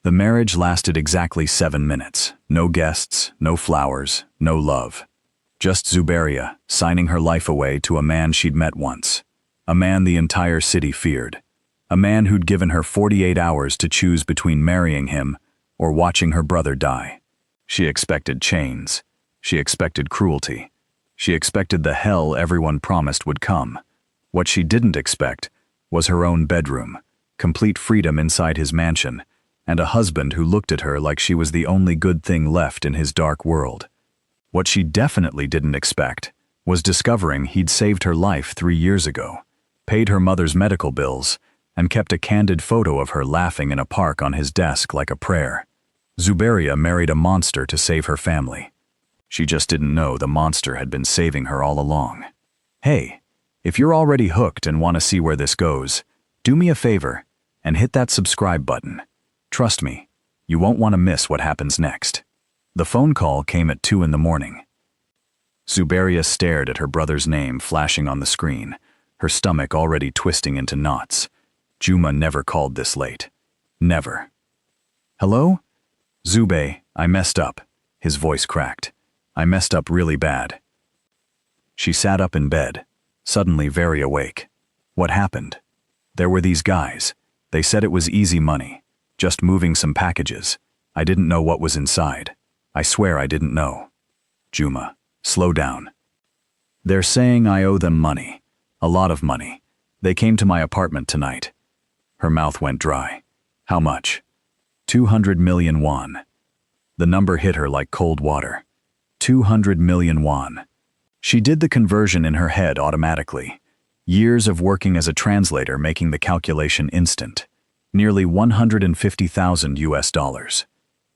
The marriage lasted exactly 7 minutes. No guests, no flowers, no love. Just Zuberia signing her life away to a man she'd met once. A man the entire city feared. A man who'd given her 48 hours to choose between marrying him or watching her brother die. She expected chains. She expected cruelty. She expected the hell everyone promised would come. What she didn't expect was her own bedroom, complete freedom inside his mansion, and a husband who looked at her like she was the only good thing left in his dark world. What she definitely didn't expect was discovering he'd saved her life 3 years ago, paid her mother's medical bills, and kept a candid photo of her laughing in a park on his desk like a prayer. Zuberia married a monster to save her family. She just didn't know the monster had been saving her all along. Hey, if you're already hooked and want to see where this goes, do me a favor and hit that subscribe button. Trust me, you won't want to miss what happens next. The phone call came at 2 in the morning. Zuberia stared at her brother's name flashing on the screen, her stomach already twisting into knots. Juma never called this late. Never. Hello? Zube, I messed up. His voice cracked. I messed up really bad. She sat up in bed, suddenly very awake. What happened? There were these guys. They said it was easy money. Just moving some packages. I didn't know what was inside. I swear I didn't know. Juma, slow down. They're saying I owe them money. A lot of money. They came to my apartment tonight. Her mouth went dry. How much? 200 million won. The number hit her like cold water. 200 million won. She did the conversion in her head automatically. Years of working as a translator making the calculation instant. Nearly 150,000 US dollars.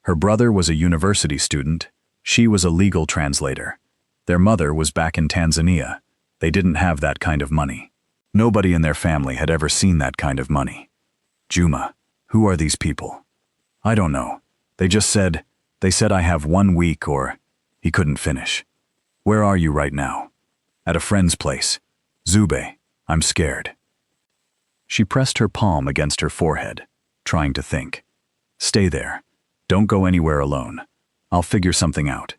Her brother was a university student. She was a legal translator. Their mother was back in Tanzania. They didn't have that kind of money. Nobody in their family had ever seen that kind of money. Juma, who are these people? I don't know. They said I have 1 week or... He couldn't finish. Where are you right now? At a friend's place. Zube, I'm scared. She pressed her palm against her forehead, trying to think. Stay there. Don't go anywhere alone. I'll figure something out.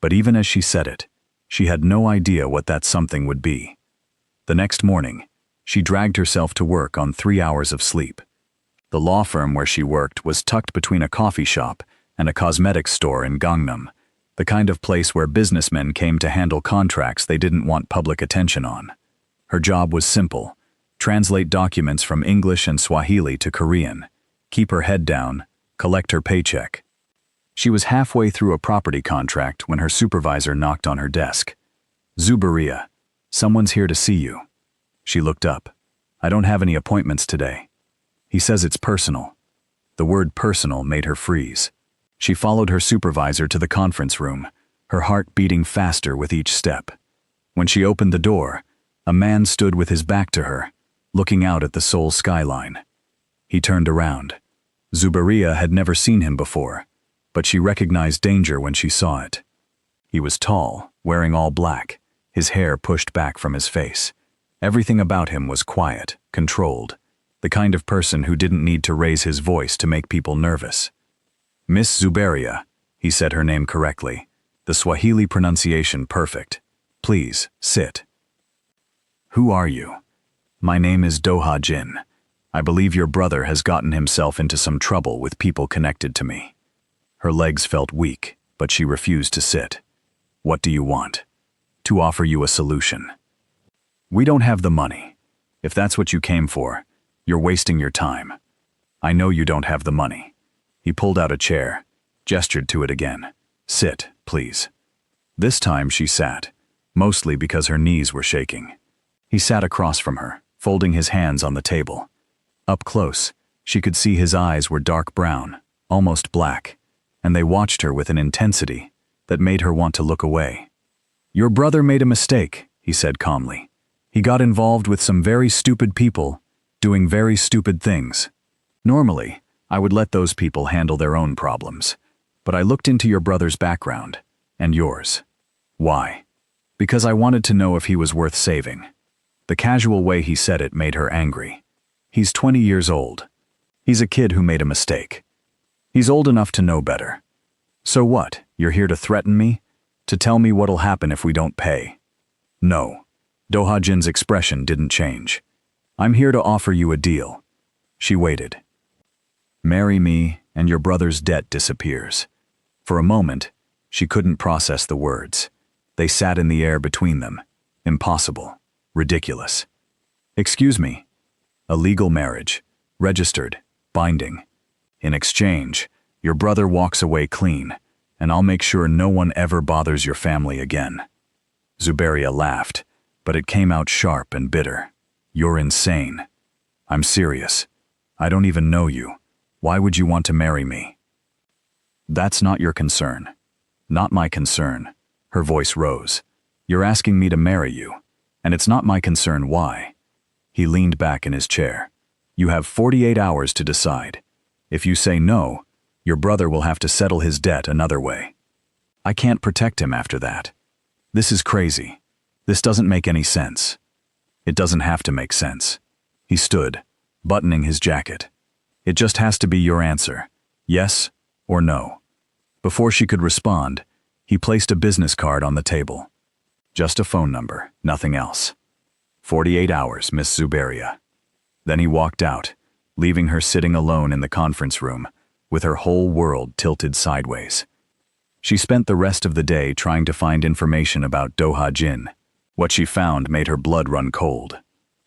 But even as she said it, she had no idea what that something would be. The next morning, she dragged herself to work on 3 hours of sleep. The law firm where she worked was tucked between a coffee shop and a cosmetics store in Gangnam, the kind of place where businessmen came to handle contracts they didn't want public attention on. Her job was simple: translate documents from English and Swahili to Korean, keep her head down, collect her paycheck. She was halfway through a property contract when her supervisor knocked on her desk. Zuberia, someone's here to see you. She looked up. I don't have any appointments today. He says it's personal. The word personal made her freeze. She followed her supervisor to the conference room, her heart beating faster with each step. When she opened the door, a man stood with his back to her, looking out at the Seoul skyline. He turned around. Zuberia had never seen him before, but she recognized danger when she saw it. He was tall, wearing all black, his hair pushed back from his face. Everything about him was quiet, controlled, the kind of person who didn't need to raise his voice to make people nervous. Miss Zuberia, he said her name correctly, the Swahili pronunciation perfect. Please, sit. Who are you? My name is Doha Jin. I believe your brother has gotten himself into some trouble with people connected to me. Her legs felt weak, but she refused to sit. What do you want? To offer you a solution. We don't have the money. If that's what you came for, you're wasting your time. I know you don't have the money. He pulled out a chair, gestured to it again. Sit, please. This time she sat, mostly because her knees were shaking. He sat across from her, folding his hands on the table. Up close, she could see his eyes were dark brown, almost black, and they watched her with an intensity that made her want to look away. Your brother made a mistake, he said calmly. He got involved with some very stupid people, doing very stupid things. Normally, I would let those people handle their own problems, but I looked into your brother's background, and yours. Why? Because I wanted to know if he was worth saving. The casual way he said it made her angry. He's 20 years old. He's a kid who made a mistake. He's old enough to know better. So what, you're here to threaten me? To tell me what'll happen if we don't pay? No. Do-ha-jin's expression didn't change. I'm here to offer you a deal. She waited. Marry me, and your brother's debt disappears. For a moment, she couldn't process the words. They sat in the air between them. Impossible. Ridiculous. Excuse me. A legal marriage. Registered. Binding. In exchange, your brother walks away clean, and I'll make sure no one ever bothers your family again. Zuberia laughed, but it came out sharp and bitter. You're insane. I'm serious. I don't even know you. Why would you want to marry me? That's not your concern. Not my concern. Her voice rose. You're asking me to marry you, and it's not my concern why. He leaned back in his chair. You have 48 hours to decide. If you say no, your brother will have to settle his debt another way. I can't protect him after that. This is crazy. This doesn't make any sense. It doesn't have to make sense. He stood, buttoning his jacket. It just has to be your answer. Yes or no. Before she could respond, he placed a business card on the table. Just a phone number, nothing else. 48 hours, Miss Zuberia. Then he walked out, leaving her sitting alone in the conference room, with her whole world tilted sideways. She spent the rest of the day trying to find information about Do-ha-jin. What she found made her blood run cold.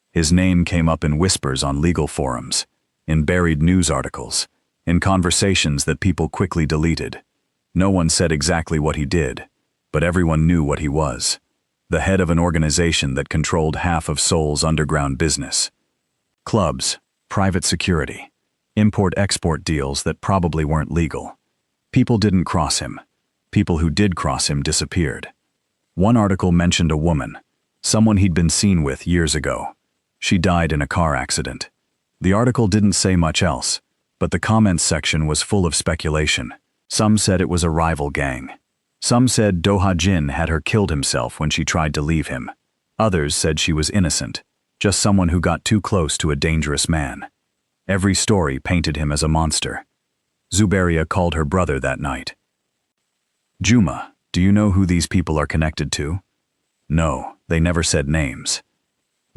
His name came up in whispers on legal forums, in buried news articles, in conversations that people quickly deleted. No one said exactly what he did, but everyone knew what he was. The head of an organization that controlled half of Seoul's underground business. Clubs, private security, import-export deals that probably weren't legal. People didn't cross him. People who did cross him disappeared. One article mentioned a woman, someone he'd been seen with years ago. She died in a car accident. The article didn't say much else, but the comments section was full of speculation. Some said it was a rival gang. Some said Do-ha-jin had her killed himself when she tried to leave him. Others said she was innocent, just someone who got too close to a dangerous man. Every story painted him as a monster. Zuberia called her brother that night. Juma, do you know who these people are connected to? No, they never said names.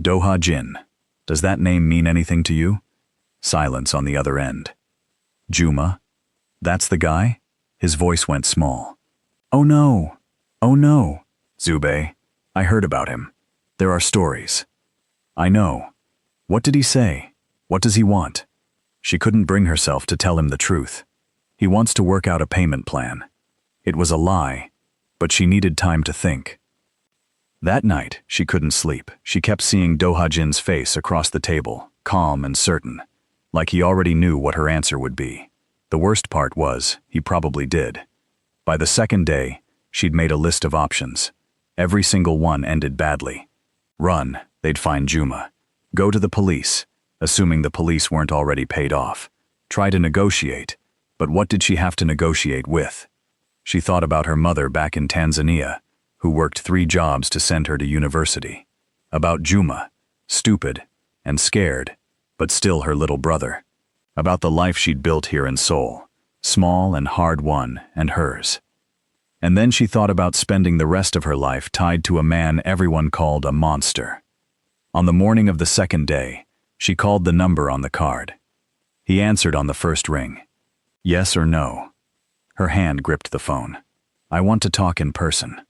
Do-ha-jin, does that name mean anything to you? Silence on the other end. Juma, that's the guy? His voice went small. Oh no, oh no. Zube, I heard about him. There are stories. I know. What did he say? What does he want? She couldn't bring herself to tell him the truth. He wants to work out a payment plan. It was a lie, but she needed time to think. That night, she couldn't sleep. She kept seeing Do-ha-jin's face across the table, calm and certain, like he already knew what her answer would be. The worst part was, he probably did. By the second day, she'd made a list of options. Every single one ended badly. Run, they'd find Juma. Go to the police, assuming the police weren't already paid off. Try to negotiate, but what did she have to negotiate with? She thought about her mother back in Tanzania, who worked 3 jobs to send her to university. About Juma, stupid and scared, but still her little brother. About the life she'd built here in Seoul, small and hard-won, and hers. And then she thought about spending the rest of her life tied to a man everyone called a monster. On the morning of the second day, she called the number on the card. He answered on the first ring. Yes or no? Her hand gripped the phone. I want to talk in person.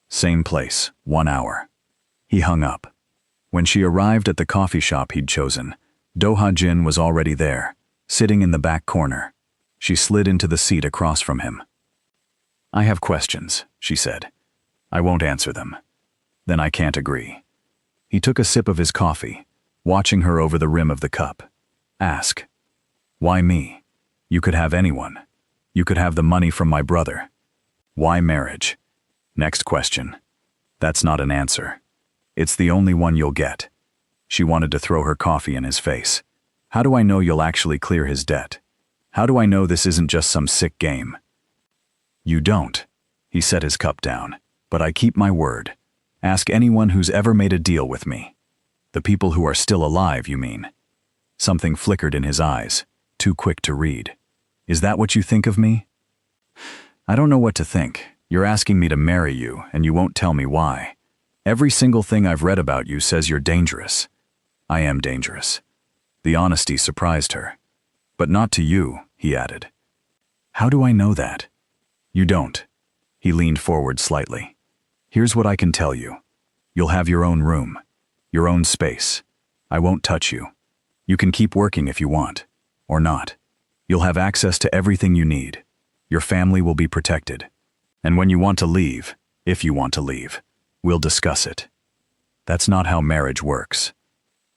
Same place, 1 hour. He hung up. When she arrived at the coffee shop he'd chosen, Do-ha-jin was already there, sitting in the back corner. She slid into the seat across from him. I have questions, she said. I won't answer them. Then I can't agree. He took a sip of his coffee, watching her over the rim of the cup. Ask. Why me? You could have anyone. You could have the money from my brother. Why marriage? Next question. That's not an answer. It's the only one you'll get. She wanted to throw her coffee in his face. How do I know you'll actually clear his debt? How do I know this isn't just some sick game? You don't. He set his cup down. But I keep my word. Ask anyone who's ever made a deal with me. The people who are still alive, you mean? Something flickered in his eyes, too quick to read. Is that what you think of me? I don't know what to think. You're asking me to marry you, and you won't tell me why. Every single thing I've read about you says you're dangerous. I am dangerous. The honesty surprised her. But not to you, he added. How do I know that? You don't. He leaned forward slightly. Here's what I can tell you. You'll have your own room, your own space. I won't touch you. You can keep working if you want, or not. You'll have access to everything you need. Your family will be protected. And when you want to leave, if you want to leave, we'll discuss it. That's not how marriage works.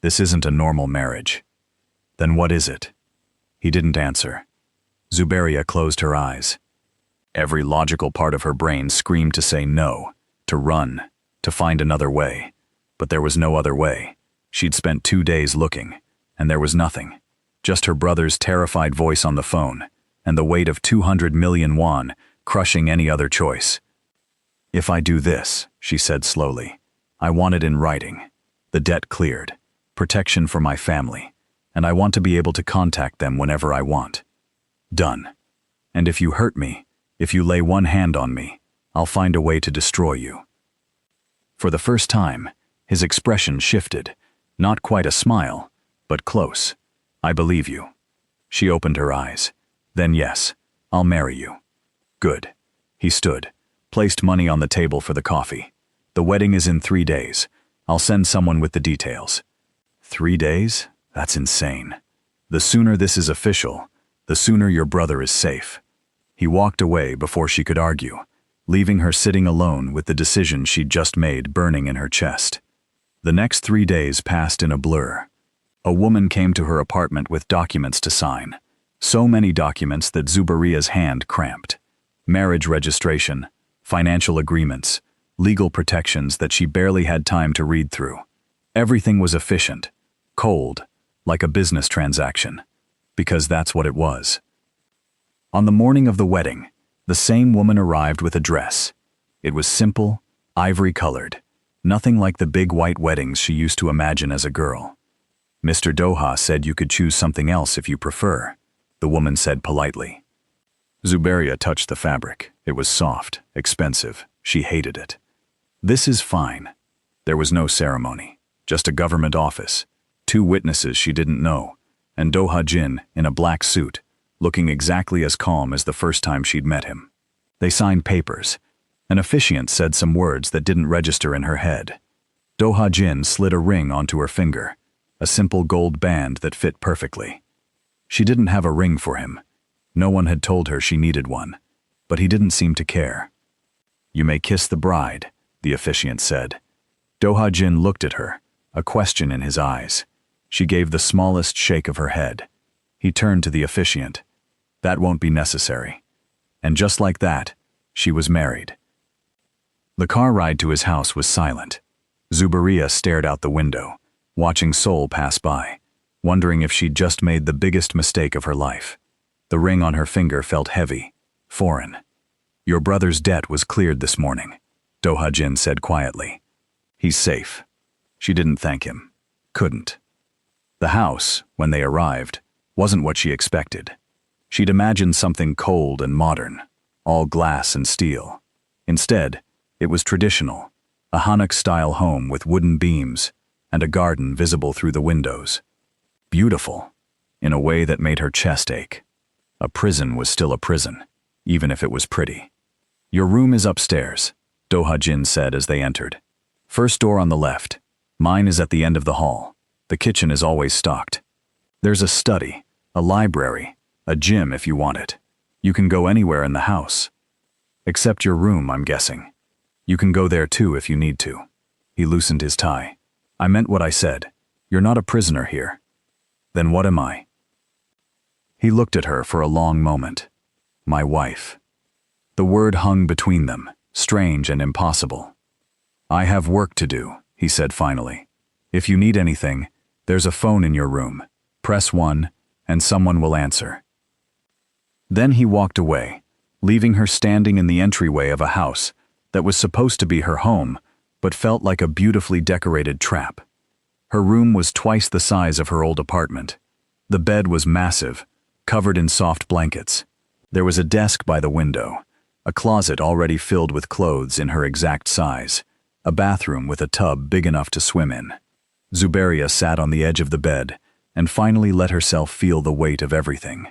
This isn't a normal marriage. Then what is it? He didn't answer. Zuberia closed her eyes. Every logical part of her brain screamed to say no, to run, to find another way. But there was no other way. She'd spent 2 days looking, and there was nothing. Just her brother's terrified voice on the phone, and the weight of 200 million won crushing any other choice. If I do this, she said slowly, I want it in writing. The debt cleared, protection for my family, and I want to be able to contact them whenever I want. Done. And if you hurt me, if you lay one hand on me, I'll find a way to destroy you. For the first time, his expression shifted, not quite a smile, but close. I believe you. She opened her eyes. Then yes, I'll marry you. Good. He stood, placed money on the table for the coffee. The wedding is in 3 days. I'll send someone with the details. 3 days? That's insane. The sooner this is official, the sooner your brother is safe. He walked away before she could argue, leaving her sitting alone with the decision she'd just made burning in her chest. The next 3 days passed in a blur. A woman came to her apartment with documents to sign. So many documents that Zuberia's hand cramped. Marriage registration, financial agreements, legal protections that she barely had time to read through. Everything was efficient, cold, like a business transaction, because that's what it was. On the morning of the wedding, the same woman arrived with a dress. It was simple, ivory-colored, nothing like the big white weddings she used to imagine as a girl. Mr. Doha said you could choose something else if you prefer, the woman said politely. Zuberia touched the fabric. It was soft, expensive. She hated it. This is fine. There was no ceremony, just a government office, 2 witnesses she didn't know, and Doha Jin in a black suit, looking exactly as calm as the first time she'd met him. They signed papers. An officiant said some words that didn't register in her head. Doha Jin slid a ring onto her finger, a simple gold band that fit perfectly. She didn't have a ring for him. No one had told her she needed one, but he didn't seem to care. You may kiss the bride, the officiant said. Doha Jin looked at her, a question in his eyes. She gave the smallest shake of her head. He turned to the officiant. That won't be necessary. And just like that, she was married. The car ride to his house was silent. Zuberia stared out the window, watching Seoul pass by, wondering if she'd just made the biggest mistake of her life. The ring on her finger felt heavy, foreign. Your brother's debt was cleared this morning, Doha Jin said quietly. He's safe. She didn't thank him. Couldn't. The house, when they arrived, wasn't what she expected. She'd imagined something cold and modern, all glass and steel. Instead, it was traditional, a Hanok-style home with wooden beams and a garden visible through the windows. Beautiful, in a way that made her chest ache. A prison was still a prison, even if it was pretty. Your room is upstairs, Doha Jin said as they entered. First door on the left. Mine is at the end of the hall. The kitchen is always stocked. There's a study, a library, a gym if you want it. You can go anywhere in the house. Except your room, I'm guessing. You can go there too if you need to. He loosened his tie. I meant what I said. You're not a prisoner here. Then what am I? He looked at her for a long moment. My wife. The word hung between them, strange and impossible. I have work to do, he said finally. If you need anything, there's a phone in your room. Press 1, and someone will answer. Then he walked away, leaving her standing in the entryway of a house that was supposed to be her home, but felt like a beautifully decorated trap. Her room was twice the size of her old apartment. The bed was massive, covered in soft blankets. There was a desk by the window, a closet already filled with clothes in her exact size, a bathroom with a tub big enough to swim in. Zuberia sat on the edge of the bed and finally let herself feel the weight of everything.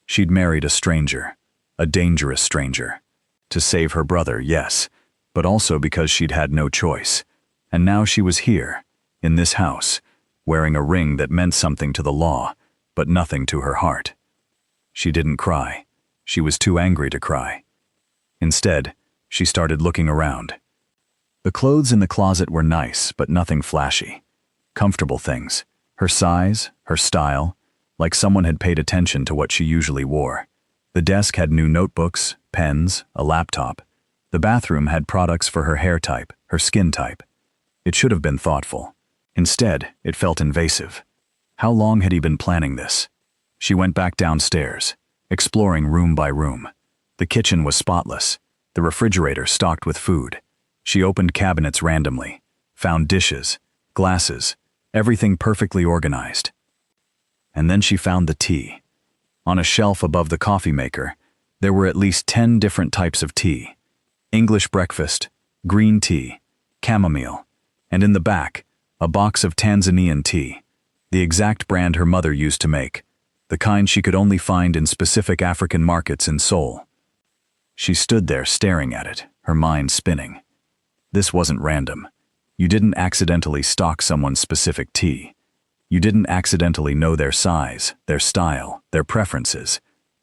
She'd married a stranger, a dangerous stranger. To save her brother, yes, but also because she'd had no choice. And now she was here, in this house, wearing a ring that meant something to the law, but nothing to her heart. She didn't cry. She was too angry to cry. Instead, she started looking around. The clothes in the closet were nice, but nothing flashy. Comfortable things. Her size, her style, like someone had paid attention to what she usually wore. The desk had new notebooks, pens, a laptop. The bathroom had products for her hair type, her skin type. It should have been thoughtful. Instead, it felt invasive. How long had he been planning this? She went back downstairs, exploring room by room. The kitchen was spotless, the refrigerator stocked with food. She opened cabinets randomly, found dishes, glasses, everything perfectly organized. And then she found the tea. On a shelf above the coffee maker, there were at least 10 different types of tea. English breakfast, green tea, chamomile, and in the back, a box of Tanzanian tea, the exact brand her mother used to make, the kind she could only find in specific African markets in Seoul. She stood there staring at it, her mind spinning. This wasn't random. You didn't accidentally stock someone's specific tea. You didn't accidentally know their size, their style, their preferences,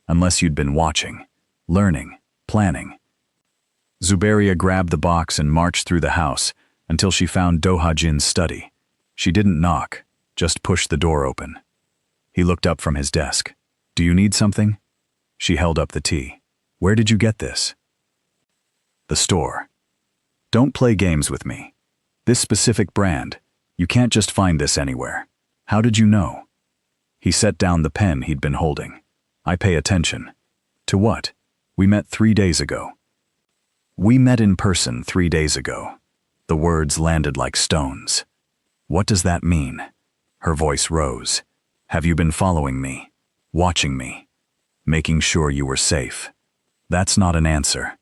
unless you'd been watching, learning, planning. Zuberia grabbed the box and marched through the house until she found Doha-jin's study. She didn't knock, just pushed the door open. He looked up from his desk. "Do you need something?" She held up the tea. "Where did you get this?" "The store." "Don't play games with me. This specific brand, you can't just find this anywhere. How did you know?" He set down the pen he'd been holding. "I pay attention." "To what? We met 3 days ago." "We met in person 3 days ago." The words landed like stones. "What does that mean?" Her voice rose. "Have you been following me? Watching me? Making sure you were safe?" "That's not an answer.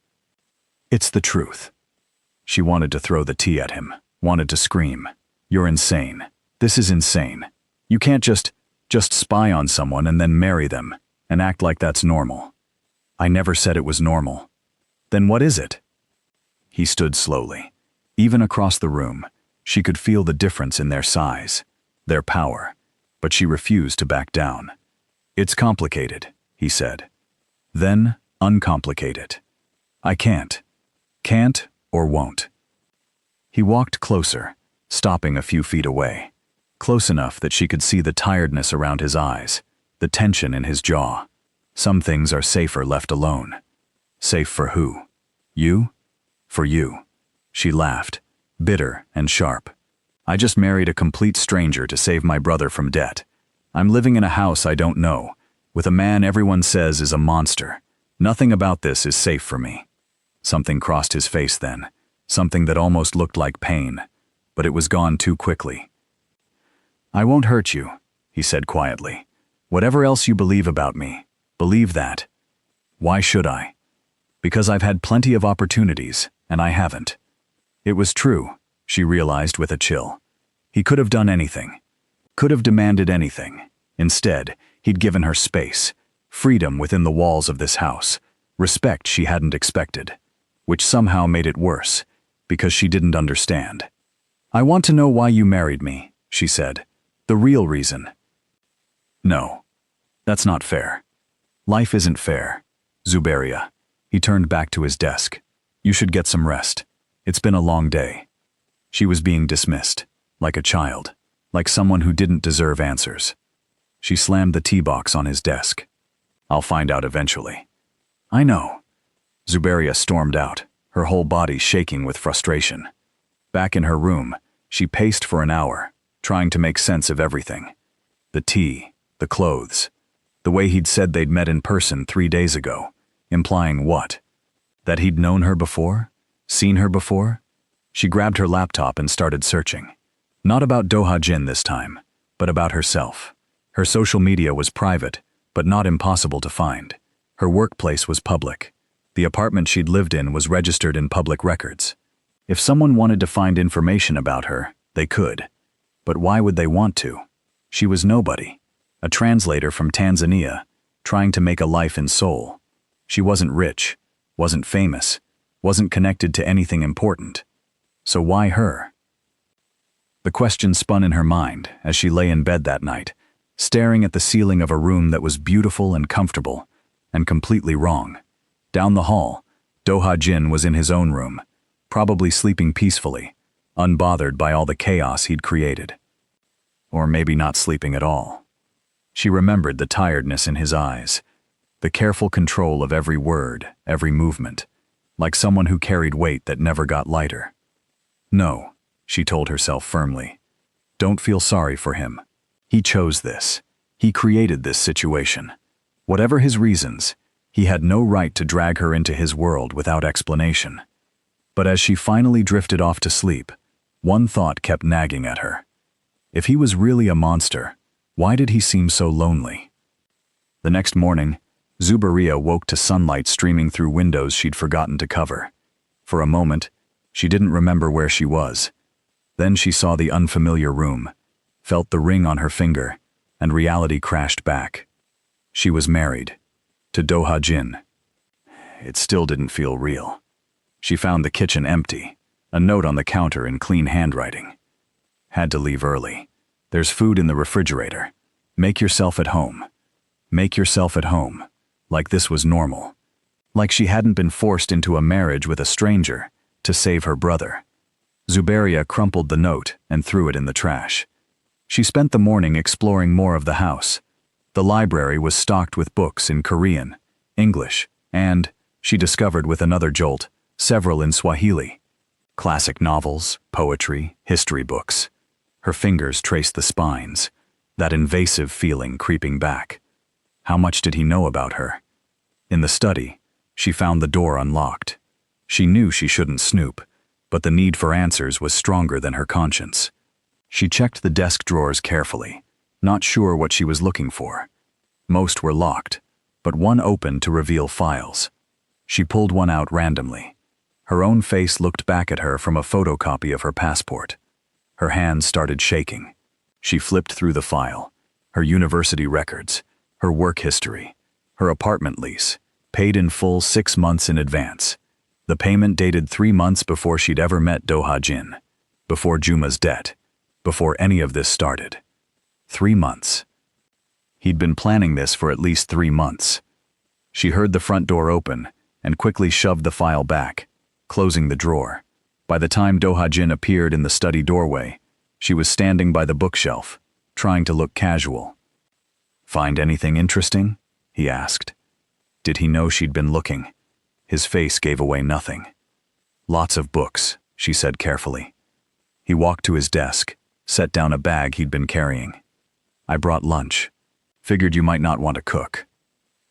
It's the truth." She wanted to throw the tea at him, wanted to scream. "You're insane. This is insane. You can't just spy on someone and then marry them and act like that's normal." "I never said it was normal." "Then what is it?" He stood slowly. Even across the room, she could feel the difference in their size, their power, but she refused to back down. "It's complicated," he said. "Then uncomplicate it." "I can't. Can't or won't." He walked closer, stopping a few feet away, close enough that she could see the tiredness around his eyes, the tension in his jaw. Some things are safer left alone. Safe for who? You? For you. She laughed, bitter and sharp. "I just married a complete stranger to save my brother from debt. I'm living in a house I don't know, with a man everyone says is a monster. Nothing about this is safe for me." Something crossed his face then, something that almost looked like pain, but it was gone too quickly. "I won't hurt you," he said quietly. "Whatever else you believe about me, believe that." "Why should I?" "Because I've had plenty of opportunities, and I haven't." It was true, she realized with a chill. He could have done anything, could have demanded anything. Instead, he'd given her space, freedom within the walls of this house, respect she hadn't expected, which somehow made it worse, because she didn't understand. "I want to know why you married me," she said. "The real reason." "No, that's not fair. Life isn't fair, Zuberia." He turned back to his desk. "You should get some rest. It's been a long day." She was being dismissed, like a child, like someone who didn't deserve answers. She slammed the tea box on his desk. "I'll find out eventually." "I know." Zuberia stormed out, her whole body shaking with frustration. Back in her room, she paced for an hour, trying to make sense of everything. The tea, the clothes, the way he'd said they'd met in person 3 days ago, implying what? That he'd known her before? Seen her before? She grabbed her laptop and started searching. Not about Doha Jin this time, but about herself. Her social media was private, but not impossible to find. Her workplace was public. The apartment she'd lived in was registered in public records. If someone wanted to find information about her, they could. But why would they want to? She was nobody. A translator from Tanzania, trying to make a life in Seoul. She wasn't rich, wasn't famous, wasn't connected to anything important. So why her? The question spun in her mind as she lay in bed that night, staring at the ceiling of a room that was beautiful and comfortable, and completely wrong. Down the hall, Do-ha-jin was in his own room, probably sleeping peacefully, unbothered by all the chaos he'd created. Or maybe not sleeping at all. She remembered the tiredness in his eyes, the careful control of every word, every movement, like someone who carried weight that never got lighter. No, she told herself firmly. Don't feel sorry for him. He chose this. He created this situation. Whatever his reasons, he had no right to drag her into his world without explanation. But as she finally drifted off to sleep, one thought kept nagging at her. If he was really a monster, why did he seem so lonely? The next morning, Zubaria woke to sunlight streaming through windows she'd forgotten to cover. For a moment, she didn't remember where she was. Then she saw the unfamiliar room, felt the ring on her finger, and reality crashed back. She was married. To Do-ha-jin. It still didn't feel real. She found the kitchen empty, a note on the counter in clean handwriting. Had to leave early. There's food in the refrigerator. Make yourself at home. Make yourself at home. Like this was normal. Like she hadn't been forced into a marriage with a stranger to save her brother. Zubaria crumpled the note and threw it in the trash. She spent the morning exploring more of the house. The library was stocked with books in Korean, English, and, she discovered with another jolt, several in Swahili. Classic novels, poetry, history books. Her fingers traced the spines, that invasive feeling creeping back. How much did he know about her? In the study, she found the door unlocked. She knew she shouldn't snoop, but the need for answers was stronger than her conscience. She checked the desk drawers carefully, not sure what she was looking for. Most were locked, but one opened to reveal files. She pulled one out randomly. Her own face looked back at her from a photocopy of her passport. Her hands started shaking. She flipped through the file. Her university records, her work history, her apartment lease, paid in full 6 months in advance. The payment dated 3 months before she'd ever met Do-ha-jin, before Juma's debt, before any of this started. 3 months. He'd been planning this for at least 3 months. She heard the front door open and quickly shoved the file back, closing the drawer. By the time Do-ha-jin appeared in the study doorway, she was standing by the bookshelf, trying to look casual. "Find anything interesting?" he asked. Did he know she'd been looking? His face gave away nothing. "Lots of books," she said carefully. He walked to his desk, set down a bag he'd been carrying. "I brought lunch. Figured you might not want to cook."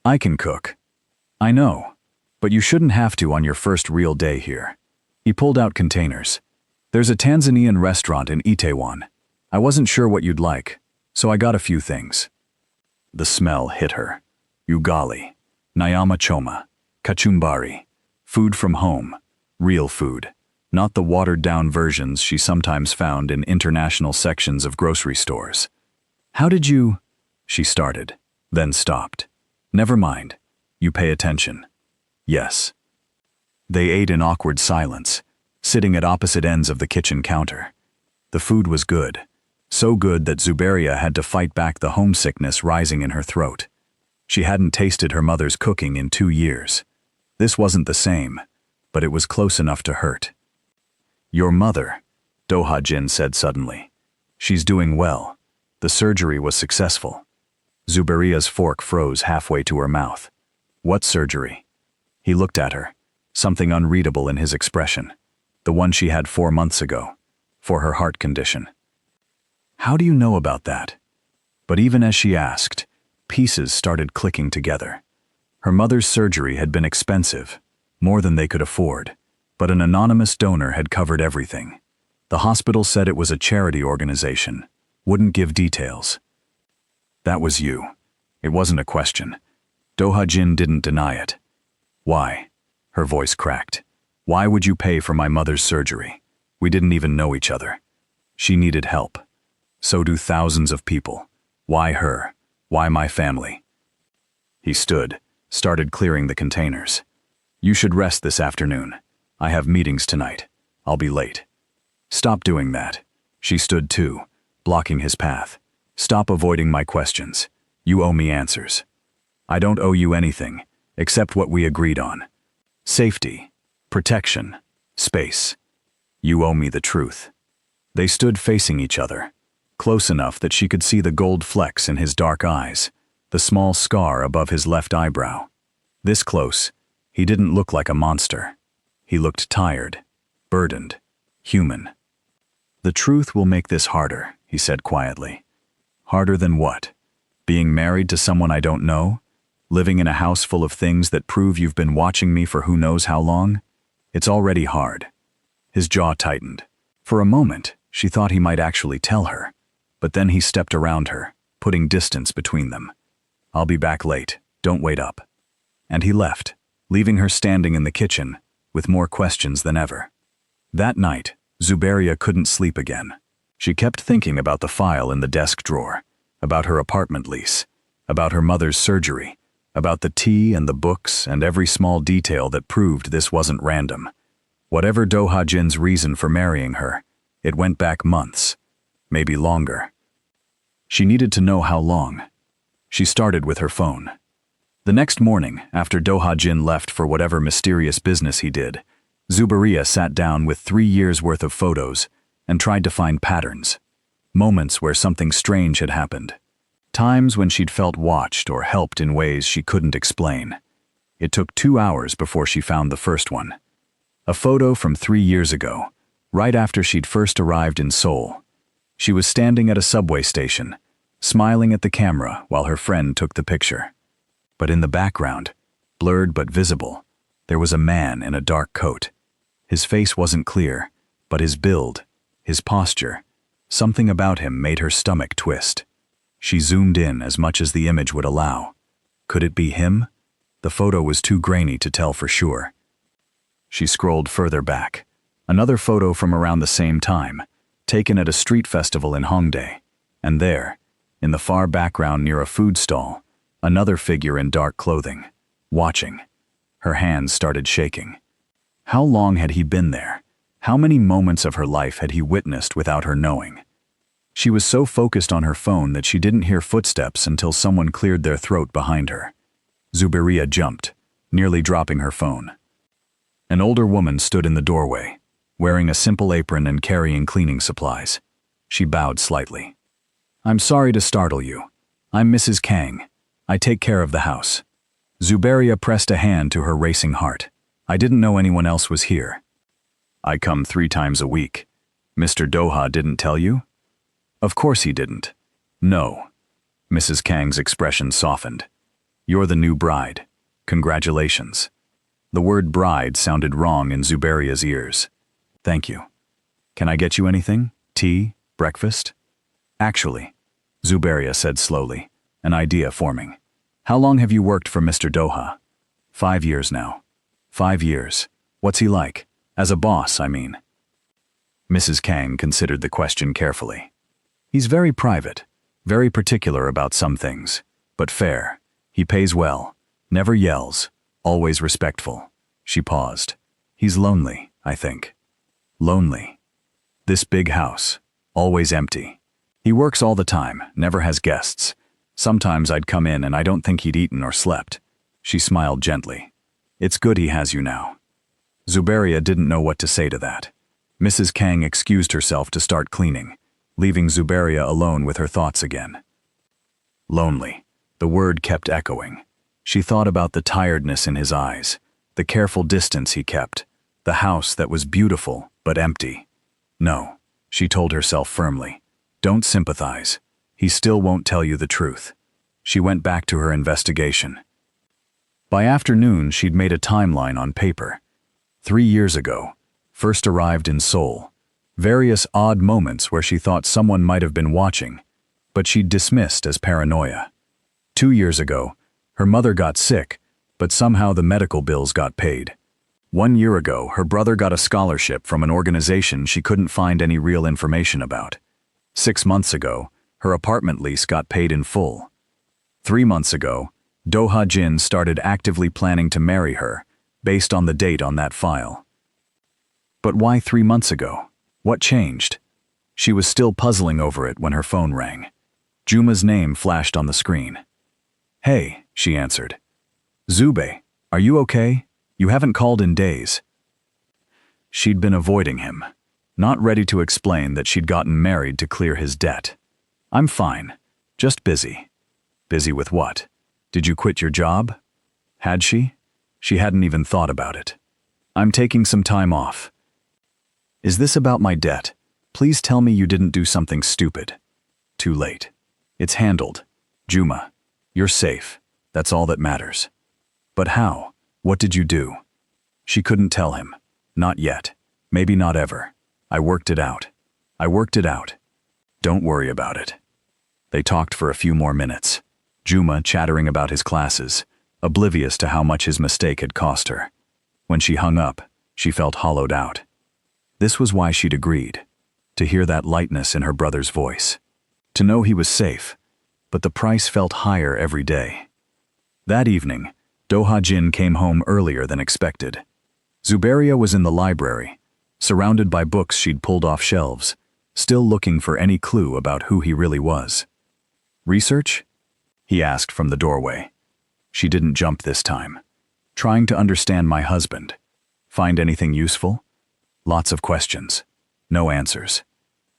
"I can cook." "I know, but you shouldn't have to on your first real day here." He pulled out containers. "There's a Tanzanian restaurant in Itaewon. I wasn't sure what you'd like, so I got a few things." The smell hit her. Ugali, nyama choma, kachumbari, food from home, real food, not the watered-down versions she sometimes found in international sections of grocery stores. "How did you—" she started, then stopped. "Never mind. You pay attention." "Yes." They ate in awkward silence, sitting at opposite ends of the kitchen counter. The food was good, so good that Zubaria had to fight back the homesickness rising in her throat. She hadn't tasted her mother's cooking in 2 years. This wasn't the same, but it was close enough to hurt. "Your mother," Do-ha-jin said suddenly. "She's doing well. The surgery was successful." Zubaria's fork froze halfway to her mouth. "What surgery?" He looked at her, something unreadable in his expression, the one she had 4 months ago, for her heart condition. "How do you know about that?" But even as she asked, pieces started clicking together. Her mother's surgery had been expensive, more than they could afford, but an anonymous donor had covered everything. The hospital said it was a charity organization, wouldn't give details. "That was you." It wasn't a question. Do-ha-jin didn't deny it. Why? Her voice cracked. Why would you pay for my mother's surgery? We didn't even know each other. She needed help. So do thousands of people. Why her? Why my family? He stood, started clearing the containers. You should rest this afternoon. I have meetings tonight. I'll be late. Stop doing that. She stood too, blocking his path. Stop avoiding my questions. You owe me answers. I don't owe you anything, except what we agreed on. Safety, protection, space. You owe me the truth. They stood facing each other, close enough that she could see the gold flecks in his dark eyes, the small scar above his left eyebrow. This close, he didn't look like a monster. He looked tired, burdened, human. The truth will make this harder, he said quietly. Harder than what? Being married to someone I don't know? Living in a house full of things that prove you've been watching me for who knows how long? It's already hard. His jaw tightened. For a moment, she thought he might actually tell her. But then he stepped around her, putting distance between them. I'll be back late. Don't wait up. And he left, leaving her standing in the kitchen, with more questions than ever. That night, Zuberia couldn't sleep again. She kept thinking about the file in the desk drawer, about her apartment lease, about her mother's surgery, about the tea and the books and every small detail that proved this wasn't random. Whatever Do-ha-jin's reason for marrying her, it went back months, maybe longer. She needed to know how long. She started with her phone. The next morning, after Do-ha-jin left for whatever mysterious business he did, Zuberia sat down with 3 years' worth of photos and tried to find patterns, moments where something strange had happened, times when she'd felt watched or helped in ways she couldn't explain. It took 2 hours before she found the first one. A photo from 3 years ago, right after she'd first arrived in Seoul. She was standing at a subway station, smiling at the camera while her friend took the picture. But in the background, blurred but visible, there was a man in a dark coat. His face wasn't clear, but his build, his posture, something about him made her stomach twist. She zoomed in as much as the image would allow. Could it be him? The photo was too grainy to tell for sure. She scrolled further back. Another photo from around the same time, taken at a street festival in Hongdae. And there, in the far background near a food stall, another figure in dark clothing, watching. Her hands started shaking. How long had he been there? How many moments of her life had he witnessed without her knowing? She was so focused on her phone that she didn't hear footsteps until someone cleared their throat behind her. Zuberia jumped, nearly dropping her phone. An older woman stood in the doorway, wearing a simple apron and carrying cleaning supplies. She bowed slightly. I'm sorry to startle you. I'm Mrs. Kang. I take care of the house. Zuberia pressed a hand to her racing heart. I didn't know anyone else was here. I come 3 times a week. Mr. Do-ha didn't tell you? Of course he didn't. No. Mrs. Kang's expression softened. You're the new bride. Congratulations. The word bride sounded wrong in Zuberia's ears. Thank you. Can I get you anything? Tea? Breakfast? Actually, Zuberia said slowly, an idea forming. How long have you worked for Mr. Do-ha? 5 years now. 5 years. What's he like? As a boss, I mean. Mrs. Kang considered the question carefully. He's very private, very particular about some things, but fair. He pays well, never yells, always respectful. She paused. He's lonely, I think. Lonely. This big house, always empty. He works all the time, never has guests. Sometimes I'd come in and I don't think he'd eaten or slept. She smiled gently. It's good he has you now. Zuberia didn't know what to say to that. Mrs. Kang excused herself to start cleaning, leaving Zuberia alone with her thoughts again. Lonely. The word kept echoing. She thought about the tiredness in his eyes, the careful distance he kept, the house that was beautiful but empty. No, she told herself firmly. Don't sympathize. He still won't tell you the truth. She went back to her investigation. By afternoon, she'd made a timeline on paper. 3 years ago, first arrived in Seoul. Various odd moments where she thought someone might have been watching, but she'd dismissed as paranoia. 2 years ago, her mother got sick, but somehow the medical bills got paid. 1 year ago, her brother got a scholarship from an organization she couldn't find any real information about. 6 months ago, her apartment lease got paid in full. 3 months ago, Do-ha Jin started actively planning to marry her, based on the date on that file. But why 3 months ago? What changed? She was still puzzling over it when her phone rang. Juma's name flashed on the screen. "Hey," she answered. "Zube, are you okay? You haven't called in days." She'd been avoiding him, not ready to explain that she'd gotten married to clear his debt. "I'm fine, just busy." Busy with what? Did you quit your job? Had she? She hadn't even thought about it. "I'm taking some time off." "Is this about my debt? Please tell me you didn't do something stupid." Too late. "It's handled. Juma, you're safe. That's all that matters." "But how? What did you do?" She couldn't tell him. Not yet. Maybe not ever. "I worked it out. I worked it out. Don't worry about it." They talked for a few more minutes. Juma chattering about his classes, oblivious to how much his mistake had cost her. When she hung up, she felt hollowed out. This was why she'd agreed. To hear that lightness in her brother's voice. To know he was safe, but the price felt higher every day. That evening, Do-ha Jin came home earlier than expected. Zuberia was in the library, surrounded by books she'd pulled off shelves, still looking for any clue about who he really was. "Research?" he asked from the doorway. She didn't jump this time. "Trying to understand my husband. Find anything useful?" Lots of questions. No answers.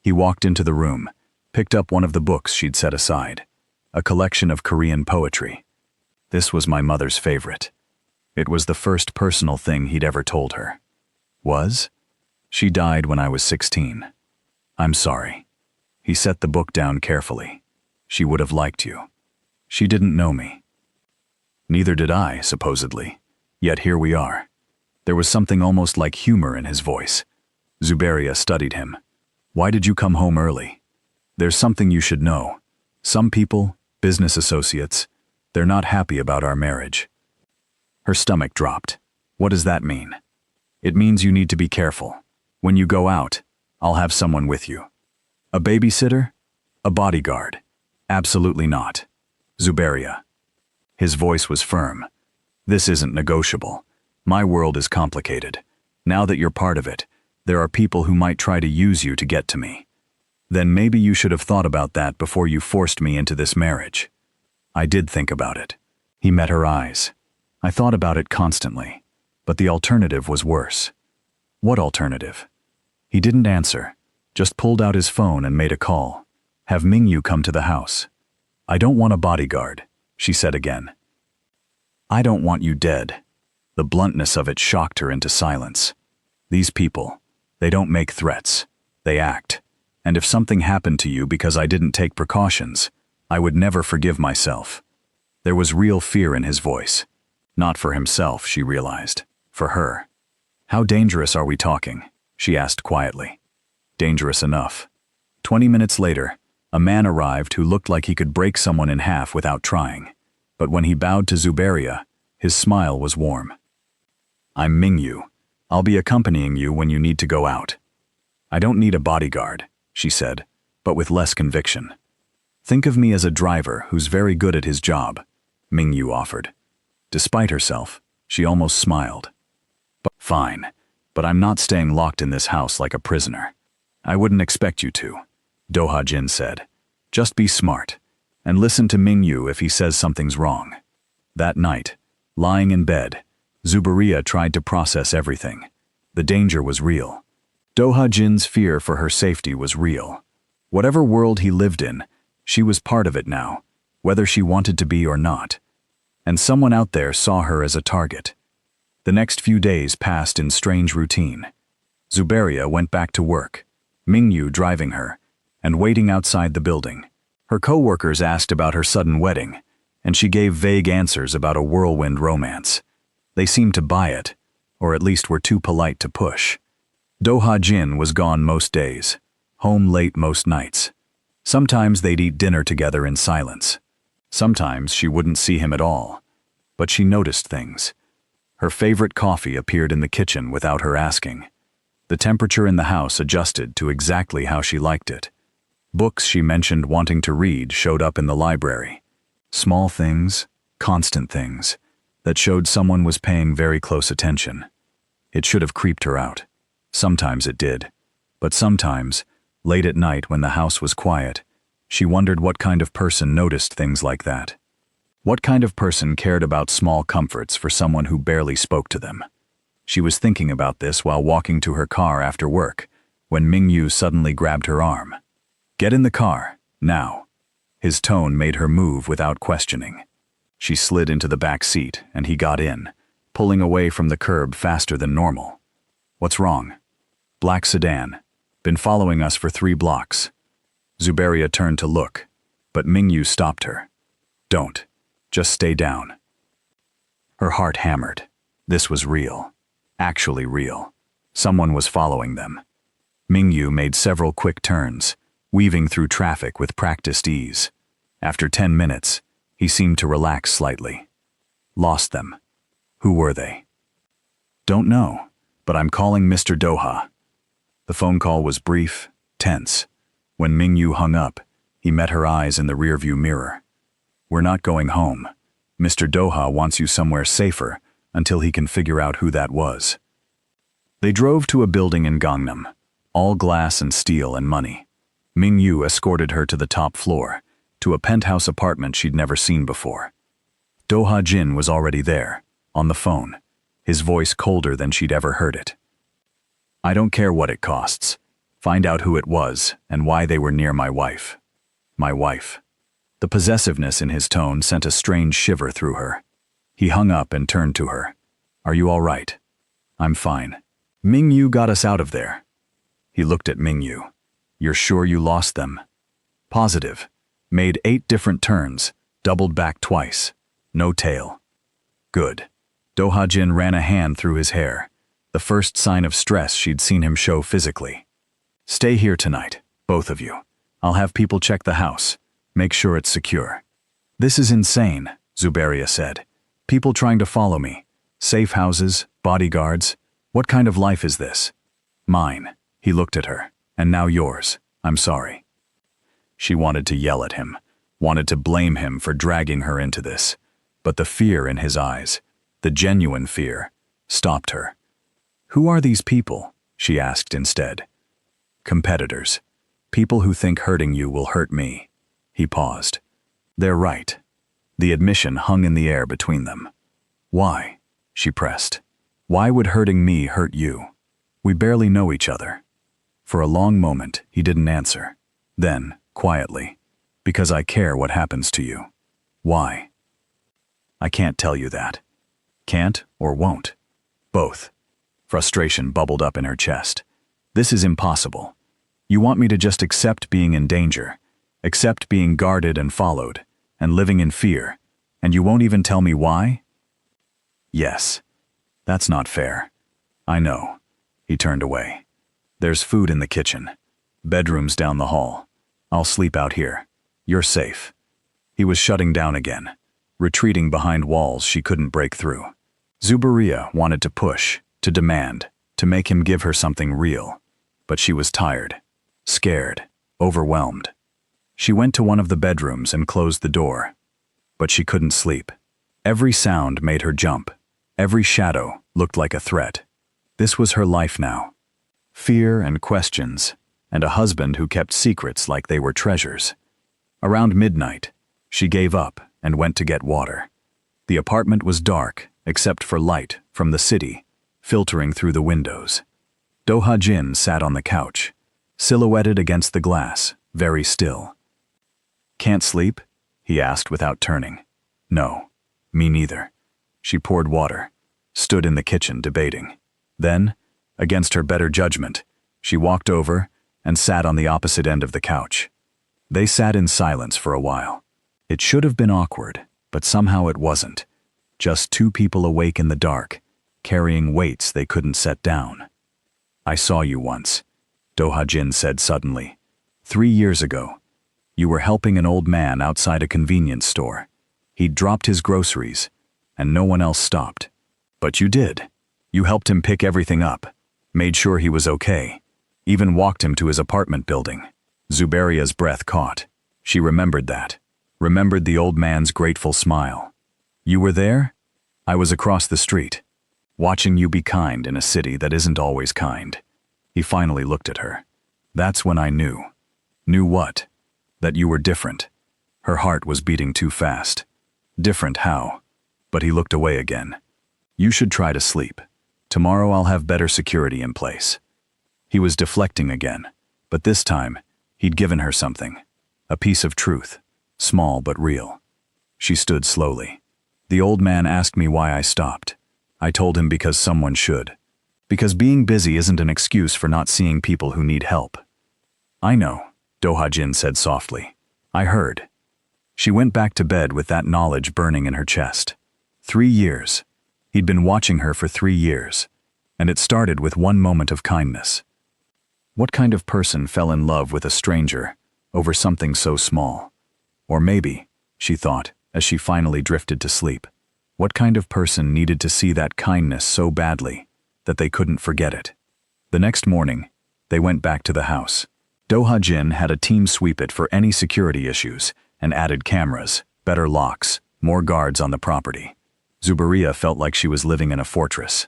He walked into the room, picked up one of the books she'd set aside. A collection of Korean poetry. This was my mother's favorite. It was the first personal thing he'd ever told her. Was? She died when I was 16. "I'm sorry." He set the book down carefully. "She would have liked you. She didn't know me." Neither did I, supposedly. Yet here we are. There was something almost like humor in his voice. Zuberia studied him. "Why did you come home early?" "There's something you should know. Some people, business associates, they're not happy about our marriage." Her stomach dropped. "What does that mean?" "It means you need to be careful. When you go out, I'll have someone with you." "A babysitter? A bodyguard?" "Absolutely not." "Zuberia." His voice was firm. "This isn't negotiable. My world is complicated. Now that you're part of it, there are people who might try to use you to get to me. Then maybe you should have thought about that before you forced me into this marriage." I did think about it. He met her eyes. I thought about it constantly, but the alternative was worse. "What alternative?" He didn't answer, just pulled out his phone and made a call. "Have Mingyu come to the house." "I don't want a bodyguard," she said again. "I don't want you dead." The bluntness of it shocked her into silence. These people, they don't make threats. They act. And if something happened to you because I didn't take precautions, I would never forgive myself. There was real fear in his voice. Not for himself, she realized. For her. "How dangerous are we talking?" she asked quietly. "Dangerous enough." 20 minutes later, a man arrived who looked like he could break someone in half without trying. But when he bowed to Zuberia, his smile was warm. "I'm Mingyu. I'll be accompanying you when you need to go out." "I don't need a bodyguard," she said, but with less conviction. "Think of me as a driver who's very good at his job," Mingyu offered. Despite herself, she almost smiled. "Fine, but I'm not staying locked in this house like a prisoner." "I wouldn't expect you to," Do-ha Jin said. "Just be smart, and listen to Mingyu if he says something's wrong." That night, lying in bed, Zuberia tried to process everything. The danger was real. Do-ha Jin's fear for her safety was real. Whatever world he lived in, she was part of it now, whether she wanted to be or not. And someone out there saw her as a target. The next few days passed in strange routine. Zuberia went back to work, Mingyu driving her, and waiting outside the building. Her co-workers asked about her sudden wedding, and she gave vague answers about a whirlwind romance. They seemed to buy it, or at least were too polite to push. Do-ha Jin was gone most days, home late most nights. Sometimes they'd eat dinner together in silence. Sometimes she wouldn't see him at all, but she noticed things. Her favorite coffee appeared in the kitchen without her asking. The temperature in the house adjusted to exactly how she liked it. Books she mentioned wanting to read showed up in the library. Small things, constant things, that showed someone was paying very close attention. It should have creeped her out. Sometimes it did. But sometimes, late at night when the house was quiet, she wondered what kind of person noticed things like that. What kind of person cared about small comforts for someone who barely spoke to them? She was thinking about this while walking to her car after work, when Ming-Yu suddenly grabbed her arm. "Get in the car, now." His tone made her move without questioning. She slid into the back seat, and he got in, pulling away from the curb faster than normal. "What's wrong?" "Black sedan. Been following us for 3 blocks. Zuberia turned to look, but Ming-Yu stopped her. "Don't. Just stay down." Her heart hammered. This was real. Actually real. Someone was following them. Ming-Yu made several quick turns, weaving through traffic with practiced ease. After 10 minutes, he seemed to relax slightly. "Lost them. Who were they?" "Don't know, but I'm calling Mr. Doha." The phone call was brief, tense. When Ming-Yu hung up, he met her eyes in the rearview mirror. "We're not going home. Mr. Doha wants you somewhere safer until he can figure out who that was." They drove to a building in Gangnam, all glass and steel and money. Ming-Yu escorted her to the top floor, to a penthouse apartment she'd never seen before. Doha Jin was already there, on the phone, his voice colder than she'd ever heard it. "I don't care what it costs. Find out who it was and why they were near my wife." My wife. The possessiveness in his tone sent a strange shiver through her. He hung up and turned to her. "Are you all right?" "I'm fine. Ming-Yu got us out of there." He looked at Ming-Yu. "You're sure you lost them?" "Positive. Made 8 different turns, doubled back twice. No tail." "Good." Doha Jin ran a hand through his hair, the first sign of stress she'd seen him show physically. "Stay here tonight, both of you. I'll have people check the house. Make sure it's secure." "This is insane," Zuberia said. "People trying to follow me. Safe houses, bodyguards. What kind of life is this?" "Mine." He looked at her. "And now yours. I'm sorry." She wanted to yell at him, wanted to blame him for dragging her into this. But the fear in his eyes, the genuine fear, stopped her. "Who are these people?" she asked instead. "Competitors. People who think hurting you will hurt me." He paused. "They're right." The admission hung in the air between them. "Why?" she pressed. "Why would hurting me hurt you? We barely know each other." For a long moment, he didn't answer. Then, quietly, "Because I care what happens to you." "Why?" "I can't tell you that." "Can't or won't?" "Both." Frustration bubbled up in her chest. "This is impossible. You want me to just accept being in danger, accept being guarded and followed, and living in fear, and you won't even tell me why?" "Yes. That's not fair." "I know." He turned away. "There's food in the kitchen. Bedrooms down the hall. I'll sleep out here. You're safe." He was shutting down again, retreating behind walls she couldn't break through. Zuberia wanted to push, to demand, to make him give her something real. But she was tired, scared, overwhelmed. She went to one of the bedrooms and closed the door. But she couldn't sleep. Every sound made her jump. Every shadow looked like a threat. This was her life now. Fear and questions, and a husband who kept secrets like they were treasures. Around midnight, she gave up and went to get water. The apartment was dark, except for light from the city, filtering through the windows. Doha Jin sat on the couch, silhouetted against the glass, very still. "Can't sleep?" he asked without turning. "No, me neither." She poured water, stood in the kitchen debating. Then, against her better judgment, she walked over and sat on the opposite end of the couch. They sat in silence for a while. It should have been awkward, but somehow it wasn't. Just 2 people awake in the dark, carrying weights they couldn't set down. "I saw you once," Doha Jin said suddenly. 3 years ago. You were helping an old man outside a convenience store. He'd dropped his groceries, and no one else stopped. But you did. You helped him pick everything up, made sure he was okay, even walked him to his apartment building. Zuberia's breath caught. She remembered that. Remembered the old man's grateful smile. You were there? I was across the street, watching you be kind in a city that isn't always kind. He finally looked at her. That's when I knew. Knew what? That you were different. Her heart was beating too fast. Different how? But he looked away again. You should try to sleep. Tomorrow I'll have better security in place. He was deflecting again, but this time, he'd given her something. A piece of truth, small but real. She stood slowly. The old man asked me why I stopped. I told him because someone should. Because being busy isn't an excuse for not seeing people who need help. I know, Do-ha-jin said softly. I heard. She went back to bed with that knowledge burning in her chest. 3 years. He'd been watching her for 3 years. And it started with one moment of kindness. What kind of person fell in love with a stranger over something so small? Or maybe, she thought, as she finally drifted to sleep, what kind of person needed to see that kindness so badly that they couldn't forget it? The next morning, they went back to the house. Do-ha-jin had a team sweep it for any security issues and added cameras, better locks, more guards on the property. Zuberia felt like she was living in a fortress.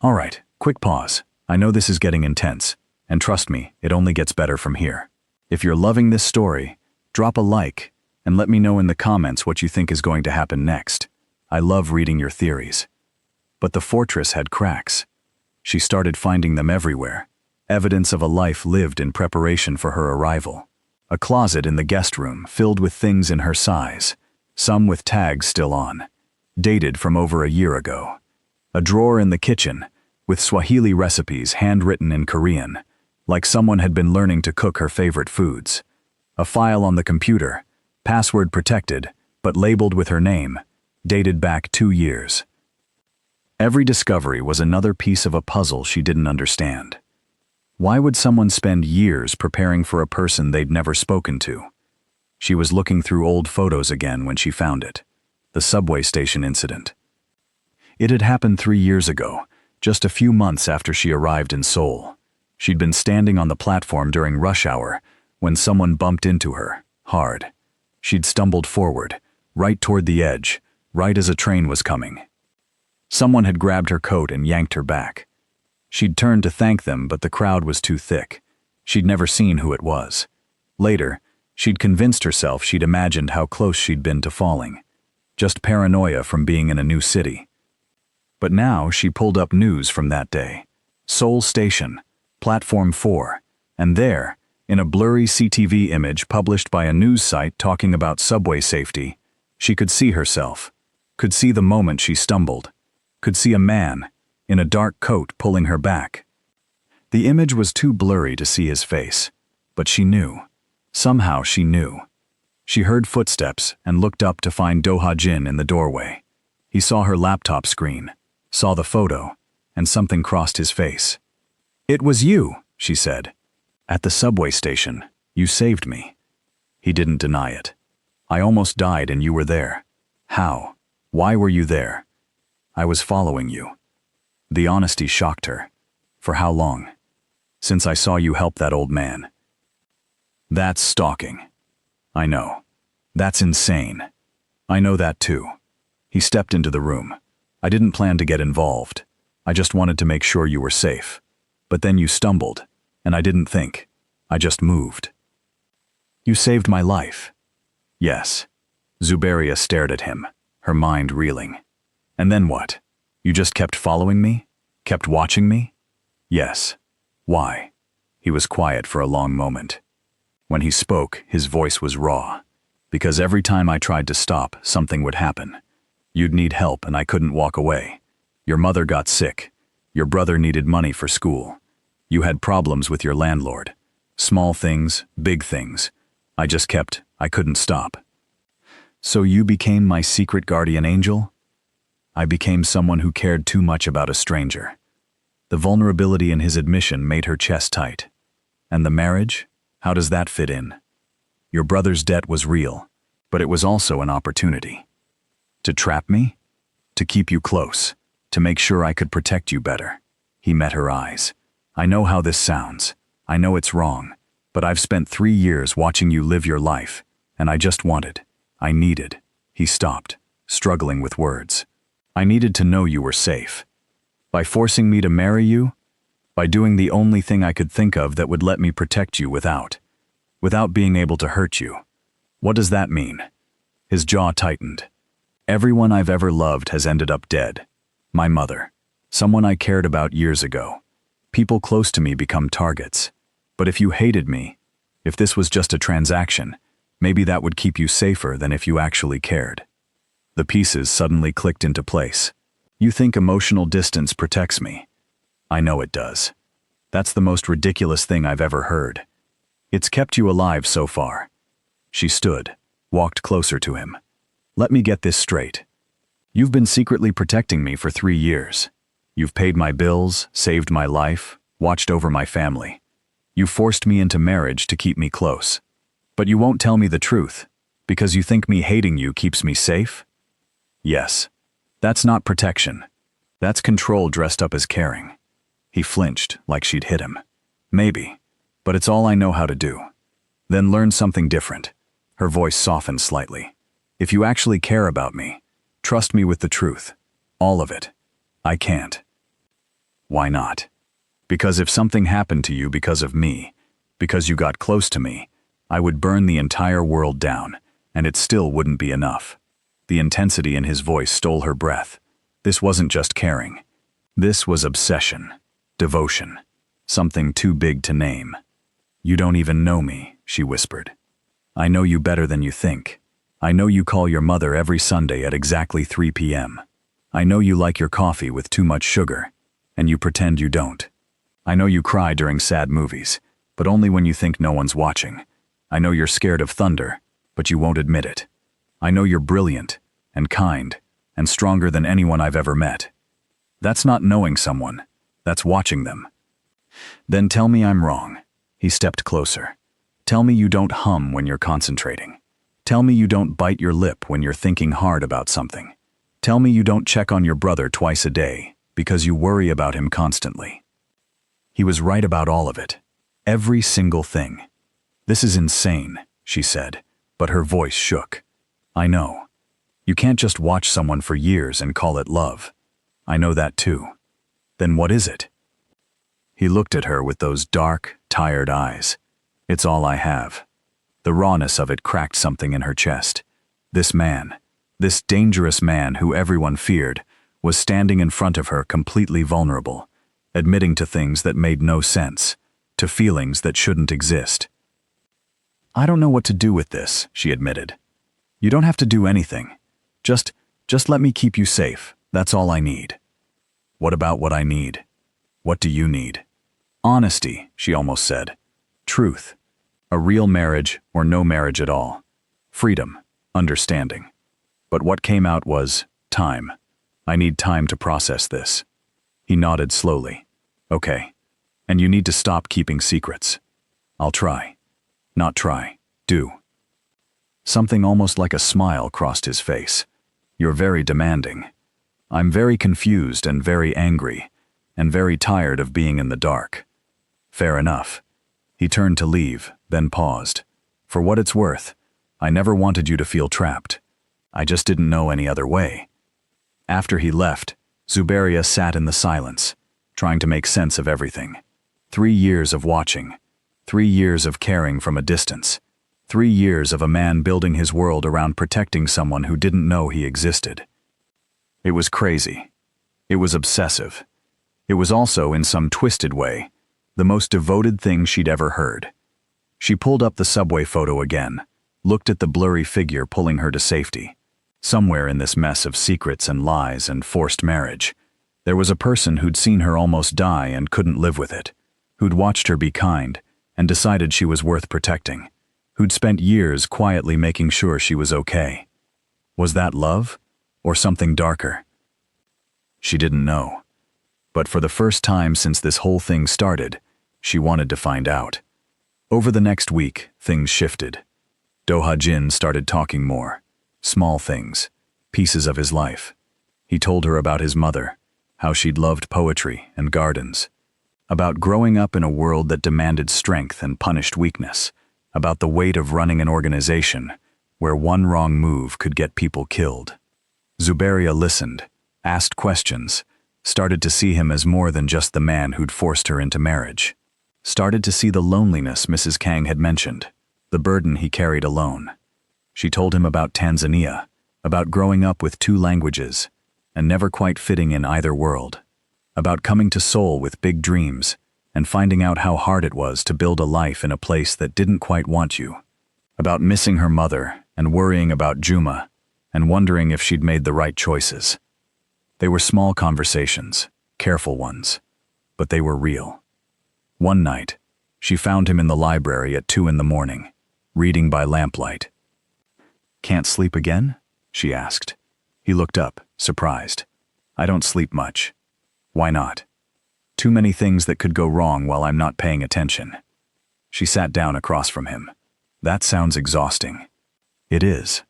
All right, quick pause. I know this is getting intense, and trust me, it only gets better from here. If you're loving this story, drop a like and let me know in the comments what you think is going to happen next. I love reading your theories. But the fortress had cracks. She started finding them everywhere. Evidence of a life lived in preparation for her arrival. A closet in the guest room filled with things in her size, some with tags still on, dated from over a year ago. A drawer in the kitchen, with Swahili recipes handwritten in Korean, like someone had been learning to cook her favorite foods. A file on the computer, password protected, but labeled with her name, dated back 2 years. Every discovery was another piece of a puzzle she didn't understand. Why would someone spend years preparing for a person they'd never spoken to? She was looking through old photos again when she found it. The subway station incident. It had happened 3 years ago, just a few months after she arrived in Seoul. She'd been standing on the platform during rush hour when someone bumped into her, hard. She'd stumbled forward, right toward the edge, right as a train was coming. Someone had grabbed her coat and yanked her back. She'd turned to thank them, but the crowd was too thick. She'd never seen who it was. Later, she'd convinced herself she'd imagined how close she'd been to falling. Just paranoia from being in a new city. But now she pulled up news from that day. Seoul Station, Platform 4, and there, in a blurry CTV image published by a news site talking about subway safety, she could see herself, could see the moment she stumbled, could see a man, in a dark coat pulling her back. The image was too blurry to see his face, but she knew. Somehow she knew. She heard footsteps and looked up to find Do-ha-jin in the doorway. He saw her laptop screen, saw the photo, and something crossed his face. "It was you," she said. "At the subway station, you saved me." He didn't deny it. "I almost died and you were there." "How? Why were you there?" "I was following you." The honesty shocked her. "For how long?" "Since I saw you help that old man." "That's stalking." "I know. That's insane." "I know that too." He stepped into the room. "I didn't plan to get involved. I just wanted to make sure you were safe. But then you stumbled, and I didn't think. I just moved." "You saved my life." "Yes." Zuberia stared at him, her mind reeling. "And then what? You just kept following me? Kept watching me?" "Yes." "Why?" He was quiet for a long moment. When he spoke, his voice was raw. "Because every time I tried to stop, something would happen. You'd need help and I couldn't walk away. Your mother got sick. Your brother needed money for school. You had problems with your landlord. Small things, big things. I couldn't stop. So you became my secret guardian angel?" "I became someone who cared too much about a stranger." The vulnerability in his admission made her chest tight. "And the marriage? How does that fit in?" Your brother's debt was real, but it was also an opportunity. To trap me? To keep you close, to make sure I could protect you better. He met her eyes. I know how this sounds. I know it's wrong, but I've spent 3 years watching you live your life, and I needed. He stopped, struggling with words. I needed to know you were safe. By forcing me to marry you, by doing the only thing I could think of that would let me protect you without being able to hurt you. What does that mean? His jaw tightened. Everyone I've ever loved has ended up dead. My mother, someone I cared about years ago. People close to me become targets. But if you hated me, if this was just a transaction, maybe that would keep you safer than if you actually cared. The pieces suddenly clicked into place. You think emotional distance protects me. I know it does. That's the most ridiculous thing I've ever heard. It's kept you alive so far. She stood, walked closer to him. Let me get this straight. You've been secretly protecting me for 3 years. You've paid my bills, saved my life, watched over my family. You forced me into marriage to keep me close. But you won't tell me the truth, because you think me hating you keeps me safe? Yes. That's not protection. That's control dressed up as caring. He flinched, like she'd hit him. Maybe, but it's all I know how to do. Then learn something different. Her voice softened slightly. If you actually care about me, trust me with the truth. All of it. I can't. Why not? Because if something happened to you because of me, because you got close to me, I would burn the entire world down, and it still wouldn't be enough. The intensity in his voice stole her breath. This wasn't just caring. This was obsession, devotion, something too big to name. You don't even know me, she whispered. I know you better than you think. I know you call your mother every Sunday at exactly 3 p.m. I know you like your coffee with too much sugar, and you pretend you don't. I know you cry during sad movies, but only when you think no one's watching. I know you're scared of thunder, but you won't admit it. I know you're brilliant, and kind, and stronger than anyone I've ever met. That's not knowing someone, that's watching them. Then tell me I'm wrong. He stepped closer. Tell me you don't hum when you're concentrating. Tell me you don't bite your lip when you're thinking hard about something. Tell me you don't check on your brother twice a day, because you worry about him constantly. He was right about all of it. Every single thing. This is insane, she said, but her voice shook. I know. You can't just watch someone for years and call it love. I know that too. Then what is it? He looked at her with those dark, tired eyes. It's all I have. The rawness of it cracked something in her chest. This man, this dangerous man who everyone feared, was standing in front of her completely vulnerable, admitting to things that made no sense, to feelings that shouldn't exist. I don't know what to do with this, she admitted. You don't have to do anything. Just let me keep you safe. That's all I need. What about what I need? What do you need? Honesty, she almost said. Truth. A real marriage or no marriage at all. Freedom. Understanding. But what came out was time. I need time to process this. He nodded slowly. Okay. And you need to stop keeping secrets. I'll try. Not try. Do. Something almost like a smile crossed his face. You're very demanding. I'm very confused and very angry, and very tired of being in the dark. Fair enough. He turned to leave, then paused. For what it's worth, I never wanted you to feel trapped. I just didn't know any other way. After he left, Zuberia sat in the silence, trying to make sense of everything. 3 years of watching. 3 years of caring from a distance. 3 years of a man building his world around protecting someone who didn't know he existed. It was crazy. It was obsessive. It was also, in some twisted way, the most devoted thing she'd ever heard. She pulled up the subway photo again, looked at the blurry figure pulling her to safety. Somewhere in this mess of secrets and lies and forced marriage, there was a person who'd seen her almost die and couldn't live with it, who'd watched her be kind and decided she was worth protecting, who'd spent years quietly making sure she was okay. Was that love, or something darker? She didn't know. But for the first time since this whole thing started, she wanted to find out. Over the next week, things shifted. Do-ha-jin started talking more. Small things, pieces of his life. He told her about his mother, how she'd loved poetry and gardens, about growing up in a world that demanded strength and punished weakness, about the weight of running an organization where one wrong move could get people killed. Zuberia listened, asked questions, started to see him as more than just the man who'd forced her into marriage. Started to see the loneliness Mrs. Kang had mentioned, the burden he carried alone. She told him about Tanzania, about growing up with 2 languages and never quite fitting in either world, about coming to Seoul with big dreams and finding out how hard it was to build a life in a place that didn't quite want you, about missing her mother and worrying about Juma and wondering if she'd made the right choices. They were small conversations, careful ones, but they were real. One night, she found him in the library at 2 a.m, reading by lamplight. "Can't sleep again?" she asked. He looked up, surprised. "I don't sleep much." "Why not?" "Too many things that could go wrong while I'm not paying attention." She sat down across from him. "That sounds exhausting." "It is."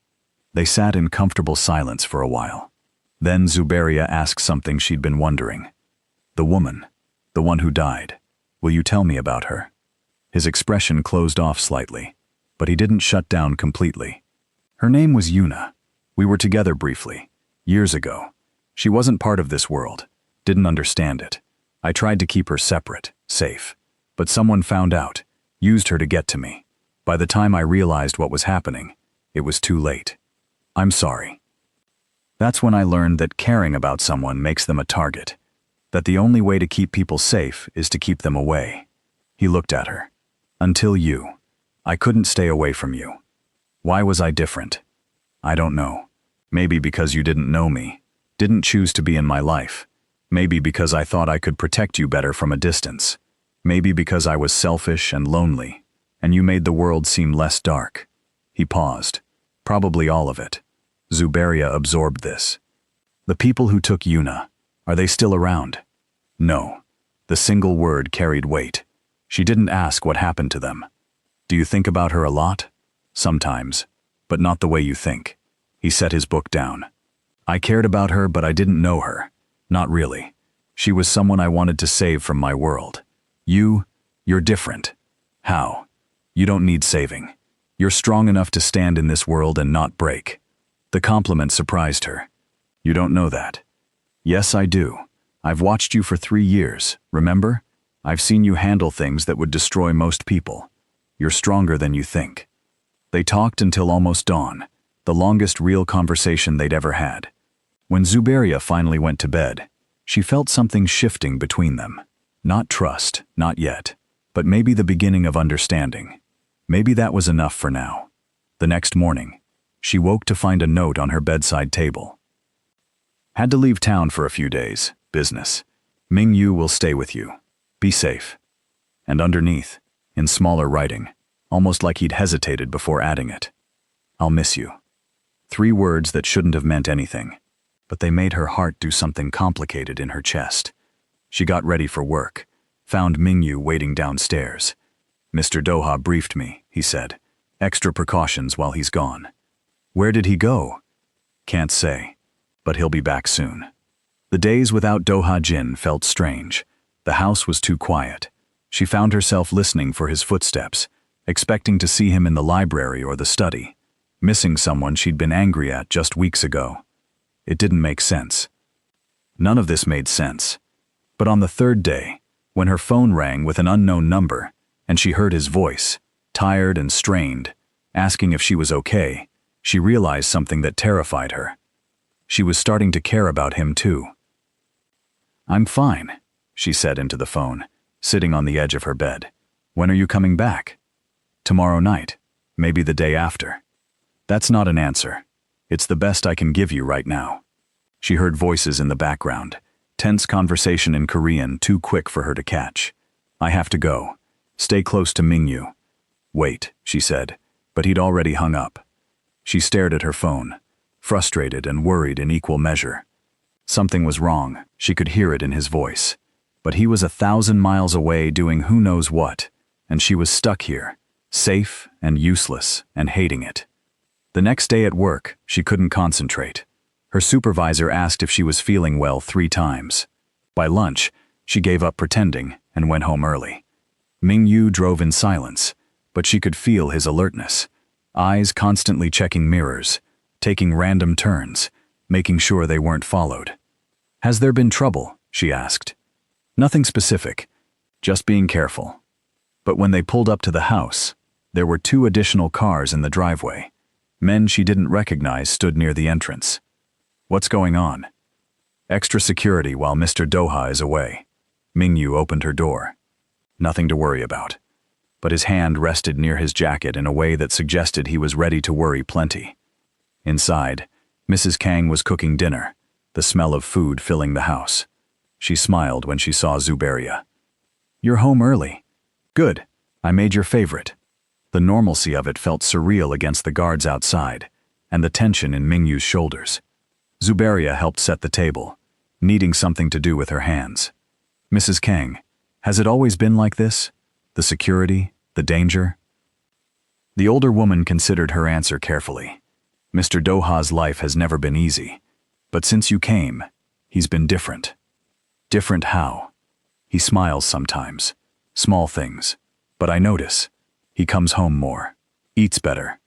They sat in comfortable silence for a while. Then Zuberia asked something she'd been wondering. "The woman, the one who died, will you tell me about her?" His expression closed off slightly, but he didn't shut down completely. "Her name was Yuna. We were together briefly, years ago. She wasn't part of this world, didn't understand it. I tried to keep her separate, safe. But someone found out, used her to get to me. By the time I realized what was happening, it was too late. I'm sorry." That's when I learned that caring about someone makes them a target, that the only way to keep people safe is to keep them away. He looked at her. "Until you. I couldn't stay away from you. Why was I different? I don't know. Maybe because you didn't know me, didn't choose to be in my life. Maybe because I thought I could protect you better from a distance. Maybe because I was selfish and lonely, and you made the world seem less dark." He paused. "Probably all of it." Zuberia absorbed this. "The people who took Yuna, are they still around?" "No." The single word carried weight. She didn't ask what happened to them. "Do you think about her a lot?" "Sometimes, but not the way you think." He set his book down. "I cared about her, but I didn't know her. Not really. She was someone I wanted to save from my world. You're different." "How?" "You don't need saving. You're strong enough to stand in this world and not break." The compliment surprised her. "You don't know that." "Yes, I do. I've watched you for 3 years, remember? I've seen you handle things that would destroy most people. You're stronger than you think." They talked until almost dawn, the longest real conversation they'd ever had. When Zuberia finally went to bed, she felt something shifting between them. Not trust, not yet, but maybe the beginning of understanding. Maybe that was enough for now. The next morning, she woke to find a note on her bedside table. "Had to leave town for a few days, business. Ming Yu will stay with you. Be safe." And underneath, in smaller writing, almost like he'd hesitated before adding it, "I'll miss you." 3 words that shouldn't have meant anything, but they made her heart do something complicated in her chest. She got ready for work, found Mingyu waiting downstairs. "Mr. Doha briefed me," he said. "Extra precautions while he's gone." "Where did he go?" "Can't say, but he'll be back soon." The days without Doha Jin felt strange. The house was too quiet. She found herself listening for his footsteps, expecting to see him in the library or the study, missing someone she'd been angry at just weeks ago. It didn't make sense. None of this made sense. But on the 3rd day, when her phone rang with an unknown number, and she heard his voice, tired and strained, asking if she was okay, she realized something that terrified her. She was starting to care about him too. "I'm fine," she said into the phone, sitting on the edge of her bed. "When are you coming back?" "Tomorrow night, maybe the day after." "That's not an answer. It's the best I can give you right now." She heard voices in the background, tense conversation in Korean too quick for her to catch. "I have to go. Stay close to Mingyu." "Wait," she said, but he'd already hung up. She stared at her phone, frustrated and worried in equal measure. Something was wrong, she could hear it in his voice. But he was 1,000 miles away doing who knows what, and she was stuck here, Safe and useless and hating it. The next day at work, she couldn't concentrate. Her supervisor asked if she was feeling well 3 times. By lunch, she gave up pretending and went home early. Mingyu drove in silence, but she could feel his alertness. Eyes constantly checking mirrors, taking random turns, making sure they weren't followed. "Has there been trouble?" she asked. "Nothing specific, just being careful." But when they pulled up to the house, there were 2 additional cars in the driveway. Men she didn't recognize stood near the entrance. "What's going on?" "Extra security while Mr. Doha is away." Mingyu opened her door. Nothing to worry about. But his hand rested near his jacket in a way that suggested he was ready to worry plenty. Inside, Mrs. Kang was cooking dinner, the smell of food filling the house. She smiled when she saw Zuberia. "You're home early. Good, I made your favorite." The normalcy of it felt surreal against the guards outside, and the tension in Mingyu's shoulders. Zuberia helped set the table, needing something to do with her hands. "Mrs. Kang, has it always been like this? The security, the danger?" The older woman considered her answer carefully. "Mr. Doha's life has never been easy, but since you came, he's been different." "Different how?" "He smiles sometimes, small things, but I notice. He comes home more, eats better.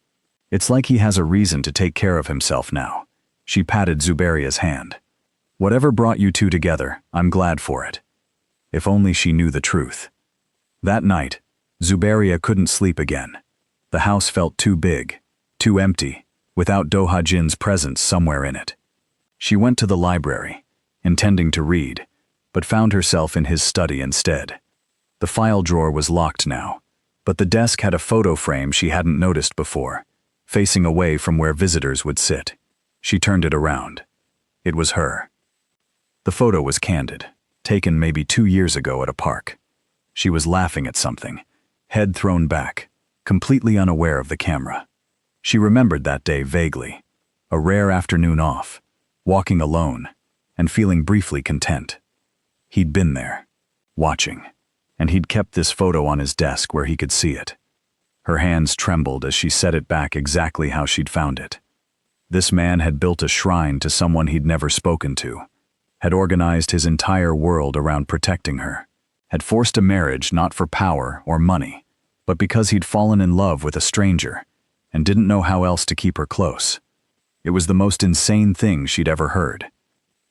It's like he has a reason to take care of himself now." She patted Zuberia's hand. "Whatever brought you 2 together, I'm glad for it." If only she knew the truth. That night, Zuberia couldn't sleep again. The house felt too big, too empty, without Doha Jin's presence somewhere in it. She went to the library, intending to read, but found herself in his study instead. The file drawer was locked now, but the desk had a photo frame she hadn't noticed before, facing away from where visitors would sit. She turned it around. It was her. The photo was candid, taken maybe 2 years ago at a park. She was laughing at something, head thrown back, completely unaware of the camera. She remembered that day vaguely, a rare afternoon off, walking alone, and feeling briefly content. He'd been there, watching, and he'd kept this photo on his desk where he could see it. Her hands trembled as she set it back exactly how she'd found it. This man had built a shrine to someone he'd never spoken to, had organized his entire world around protecting her, had forced a marriage not for power or money, but because he'd fallen in love with a stranger and didn't know how else to keep her close. It was the most insane thing she'd ever heard.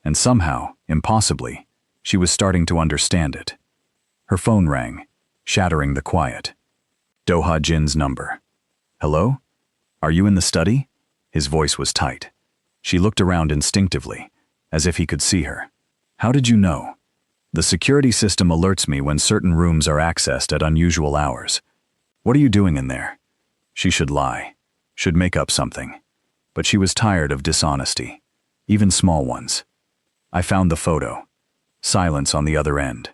And somehow, impossibly, she was starting to understand it. Her phone rang, shattering the quiet. Doha Jin's number. "Hello? Are you in the study?" His voice was tight. She looked around instinctively, as if he could see her. "How did you know?" "The security system alerts me when certain rooms are accessed at unusual hours." "What are you doing in there?" She should lie, should make up something. But she was tired of dishonesty, even small ones. "I found the photo." Silence on the other end.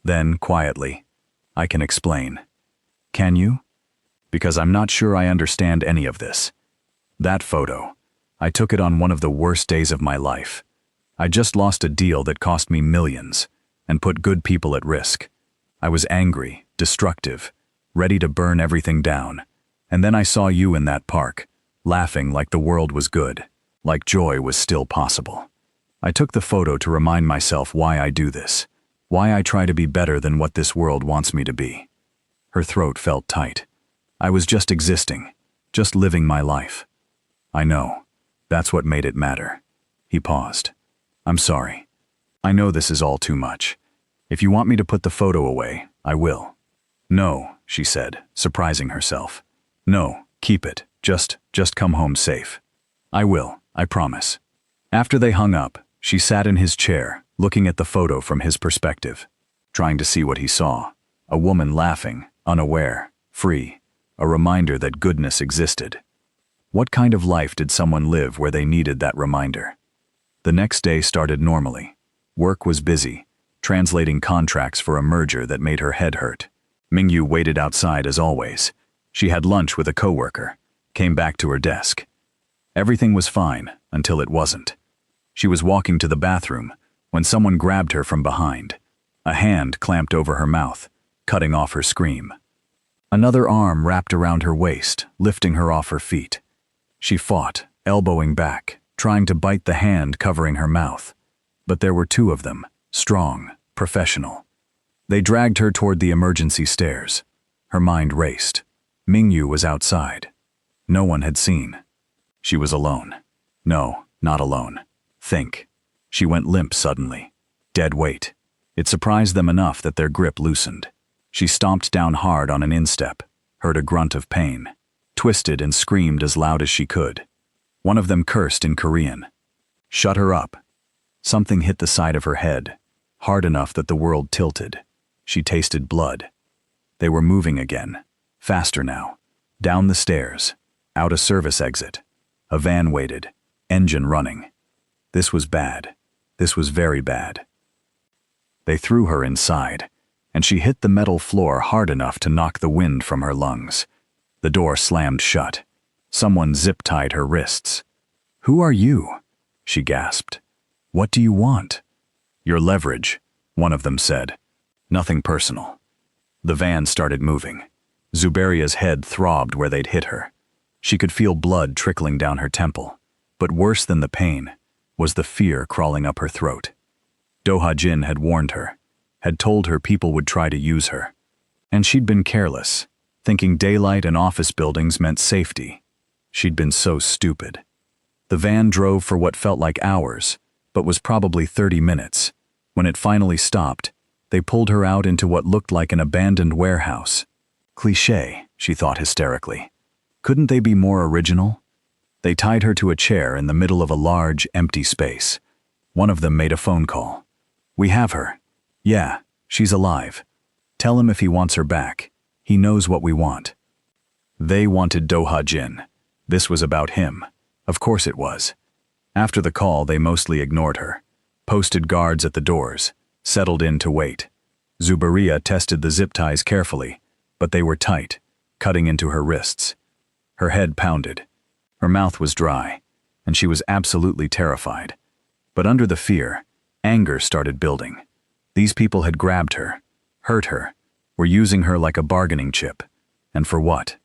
Then, quietly, "I can explain." "Can you?" "Because I'm not sure I understand any of this. That photo, I took it on one of the worst days of my life. I just lost a deal that cost me millions and put good people at risk. I was angry, destructive, ready to burn everything down. And then I saw you in that park, laughing like the world was good, like joy was still possible. I took the photo to remind myself why I do this, why I try to be better than what this world wants me to be." Her throat felt tight. "I was just existing, just living my life." "I know. That's what made it matter." He paused. "I'm sorry. I know this is all too much. If you want me to put the photo away, I will." "No," she said, surprising herself. "No, keep it. Just come home safe." "I will, I promise." After they hung up, she sat in his chair, looking at the photo from his perspective, trying to see what he saw. A woman laughing, unaware, free, a reminder that goodness existed. What kind of life did someone live where they needed that reminder? The next day started normally. Work was busy, translating contracts for a merger that made her head hurt. Mingyu waited outside as always. She had lunch with a coworker, came back to her desk. Everything was fine until it wasn't. She was walking to the bathroom when someone grabbed her from behind. A hand clamped over her mouth, cutting off her scream. Another arm wrapped around her waist, lifting her off her feet. She fought, elbowing back, trying to bite the hand covering her mouth. But there were two of them, strong, professional. They dragged her toward the emergency stairs. Her mind raced. Mingyu was outside. No one had seen. She was alone. No, not alone. Think. She went limp suddenly. Dead weight. It surprised them enough that their grip loosened. She stomped down hard on an instep, heard a grunt of pain, twisted and screamed as loud as she could. One of them cursed in Korean. Shut her up. Something hit the side of her head, hard enough that the world tilted. She tasted blood. They were moving again, faster now, down the stairs, out a service exit. A van waited, engine running. This was bad. This was very bad. They threw her inside, and she hit the metal floor hard enough to knock the wind from her lungs. The door slammed shut. Someone zip-tied her wrists. "Who are you?" she gasped. "What do you want?" "Your leverage," one of them said. "Nothing personal." The van started moving. Zuberia's head throbbed where they'd hit her. She could feel blood trickling down her temple. But worse than the pain was the fear crawling up her throat. Do-ha-jin had warned her, had told her people would try to use her. And she'd been careless, thinking daylight and office buildings meant safety. She'd been so stupid. The van drove for what felt like hours, but was probably 30 minutes. When it finally stopped, they pulled her out into what looked like an abandoned warehouse. Cliché, she thought hysterically. Couldn't they be more original? They tied her to a chair in the middle of a large, empty space. One of them made a phone call. "We have her. Yeah, she's alive. Tell him if he wants her back. He knows what we want." They wanted Do-ha-jin. This was about him. Of course it was. After the call, they mostly ignored her. Posted guards at the doors. Settled in to wait. Zuberia tested the zip ties carefully, but they were tight, cutting into her wrists. Her head pounded. Her mouth was dry, and she was absolutely terrified. But under the fear, anger started building. These people had grabbed her, hurt her, were using her like a bargaining chip. And for what?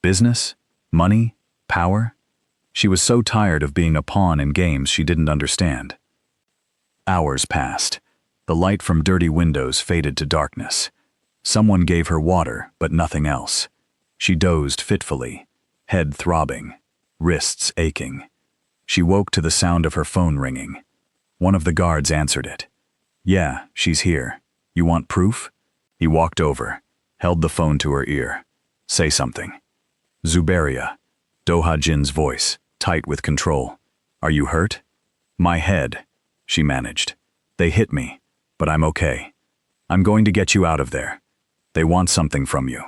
Business? Money? Power? She was so tired of being a pawn in games she didn't understand. Hours passed. The light from dirty windows faded to darkness. Someone gave her water, but nothing else. She dozed fitfully, head throbbing, wrists aching. She woke to the sound of her phone ringing. One of the guards answered it. "Yeah, she's here. You want proof?" He walked over, held the phone to her ear. "Say something." "Zuberia." Do-ha-jin's voice, tight with control. "Are you hurt?" "My head," she managed. "They hit me, but I'm okay. I'm going to get you out of there. They want something from you."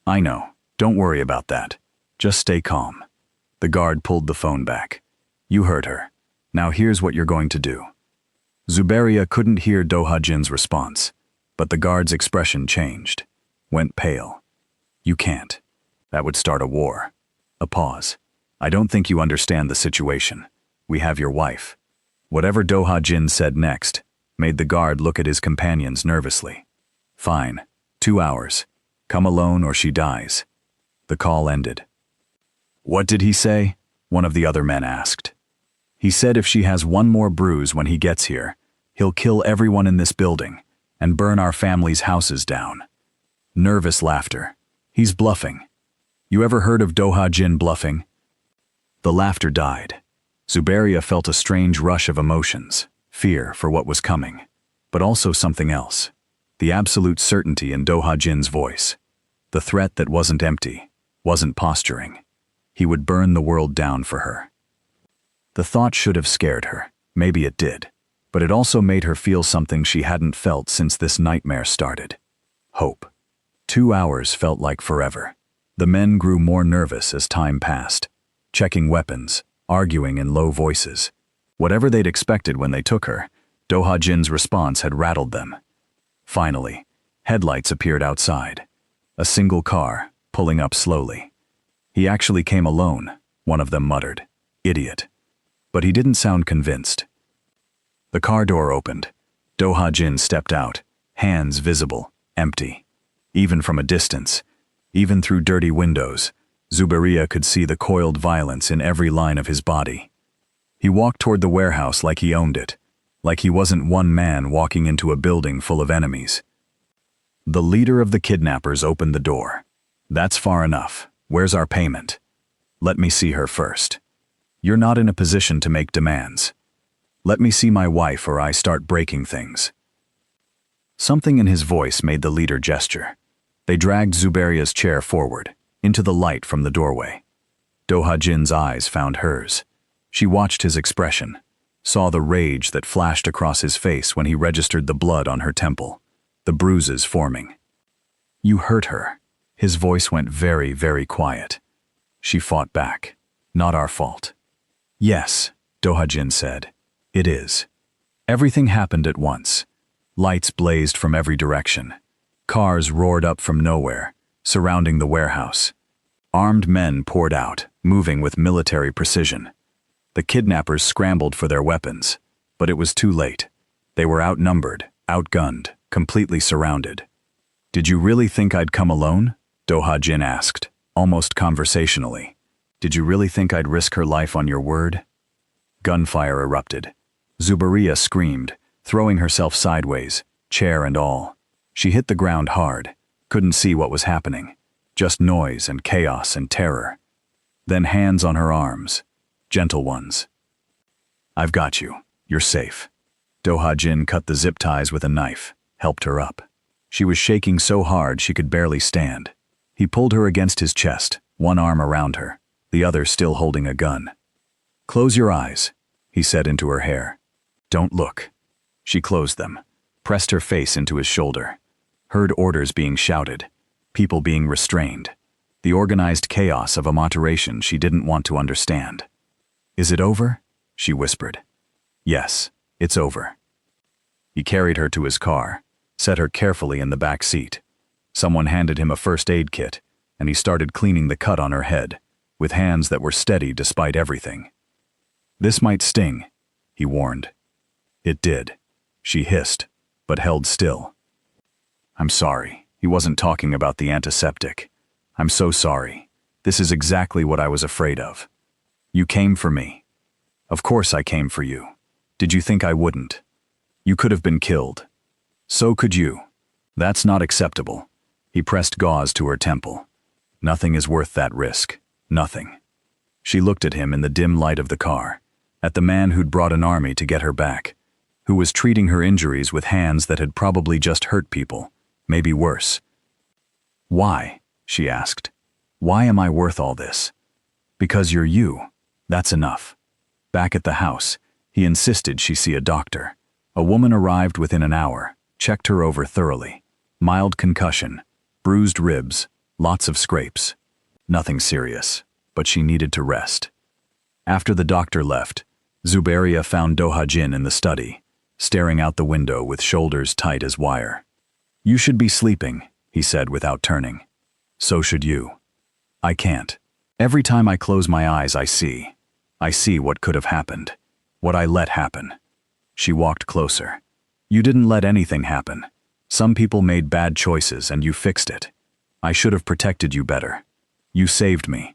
"I know. Don't worry about that. Just stay calm." The guard pulled the phone back. "You hurt her. Now here's what you're going to do." Zuberia couldn't hear Do-ha-jin's response, but the guard's expression changed, went pale. "You can't. That would start a war." A pause. "I don't think you understand the situation. We have your wife." Whatever Do-ha-jin said next made the guard look at his companions nervously. "Fine. 2 hours. Come alone or she dies." The call ended. "What did he say?" one of the other men asked. "He said if she has one more bruise when he gets here, he'll kill everyone in this building and burn our family's houses down." Nervous laughter. "He's bluffing. You ever heard of Do-ha-jin bluffing?" The laughter died. Zuberia felt a strange rush of emotions, fear for what was coming, but also something else. The absolute certainty in Do-ha-jin's voice. The threat that wasn't empty, wasn't posturing. He would burn the world down for her. The thought should have scared her. Maybe it did. But it also made her feel something she hadn't felt since this nightmare started. Hope. 2 hours felt like forever. The men grew more nervous as time passed, checking weapons, arguing in low voices. Whatever they'd expected when they took her, Do-ha-jin's response had rattled them. Finally, headlights appeared outside. A single car, pulling up slowly. "He actually came alone," one of them muttered. "Idiot." But he didn't sound convinced. The car door opened. Do-ha-jin stepped out, hands visible, empty. Even from a distance, Even through dirty windows, Zuberia could see the coiled violence in every line of his body. He walked toward the warehouse like he owned it, like he wasn't one man walking into a building full of enemies. The leader of the kidnappers opened the door. "That's far enough. Where's our payment?" "Let me see her first." "You're not in a position to make demands." "Let me see my wife or I start breaking things." Something in his voice made the leader gesture. They dragged Zuberia's chair forward, into the light from the doorway. Do-ha-jin's eyes found hers. She watched his expression, saw the rage that flashed across his face when he registered the blood on her temple, the bruises forming. "You hurt her." His voice went very, very quiet. She fought back. "Not our fault." "Yes," Do-ha-jin said. "It is." Everything happened at once. Lights blazed from every direction. Cars roared up from nowhere, surrounding the warehouse. Armed men poured out, moving with military precision. The kidnappers scrambled for their weapons, but it was too late. They were outnumbered, outgunned, completely surrounded. "Did you really think I'd come alone?" Do-ha-jin asked, almost conversationally. "Did you really think I'd risk her life on your word?" Gunfire erupted. Zuberia screamed, throwing herself sideways, chair and all. She hit the ground hard, couldn't see what was happening, just noise and chaos and terror. Then hands on her arms, gentle ones. "I've got you. You're safe." Do-ha-jin cut the zip ties with a knife, helped her up. She was shaking so hard she could barely stand. He pulled her against his chest, one arm around her, the other still holding a gun. "Close your eyes," he said into her hair. "Don't look." She closed them, pressed her face into his shoulder, heard orders being shouted, people being restrained, the organized chaos of a moderation she didn't want to understand. "Is it over?" she whispered. "Yes, it's over." He carried her to his car, set her carefully in the back seat. Someone handed him a first aid kit, and he started cleaning the cut on her head, with hands that were steady despite everything. "This might sting," he warned. It did. She hissed, but held still. "I'm sorry." He wasn't talking about the antiseptic. "I'm so sorry. This is exactly what I was afraid of. You came for me." "Of course I came for you. Did you think I wouldn't? You could have been killed. So could you. That's not acceptable." He pressed gauze to her temple. "Nothing is worth that risk. Nothing." She looked at him in the dim light of the car, at the man who'd brought an army to get her back, who was treating her injuries with hands that had probably just hurt people, maybe worse. "Why?" she asked. "Why am I worth all this?" "Because you're you. That's enough." Back at the house, he insisted she see a doctor. A woman arrived within an hour, checked her over thoroughly. Mild concussion, bruised ribs, lots of scrapes. Nothing serious, but she needed to rest. After the doctor left, Zuberia found Do-ha-jin in the study, staring out the window with shoulders tight as wire. "You should be sleeping," he said without turning. "So should you." "I can't. Every time I close my eyes I see what could have happened, what I let happen." She walked closer. "You didn't let anything happen. Some people made bad choices and you fixed it. I should have protected you better. You saved me.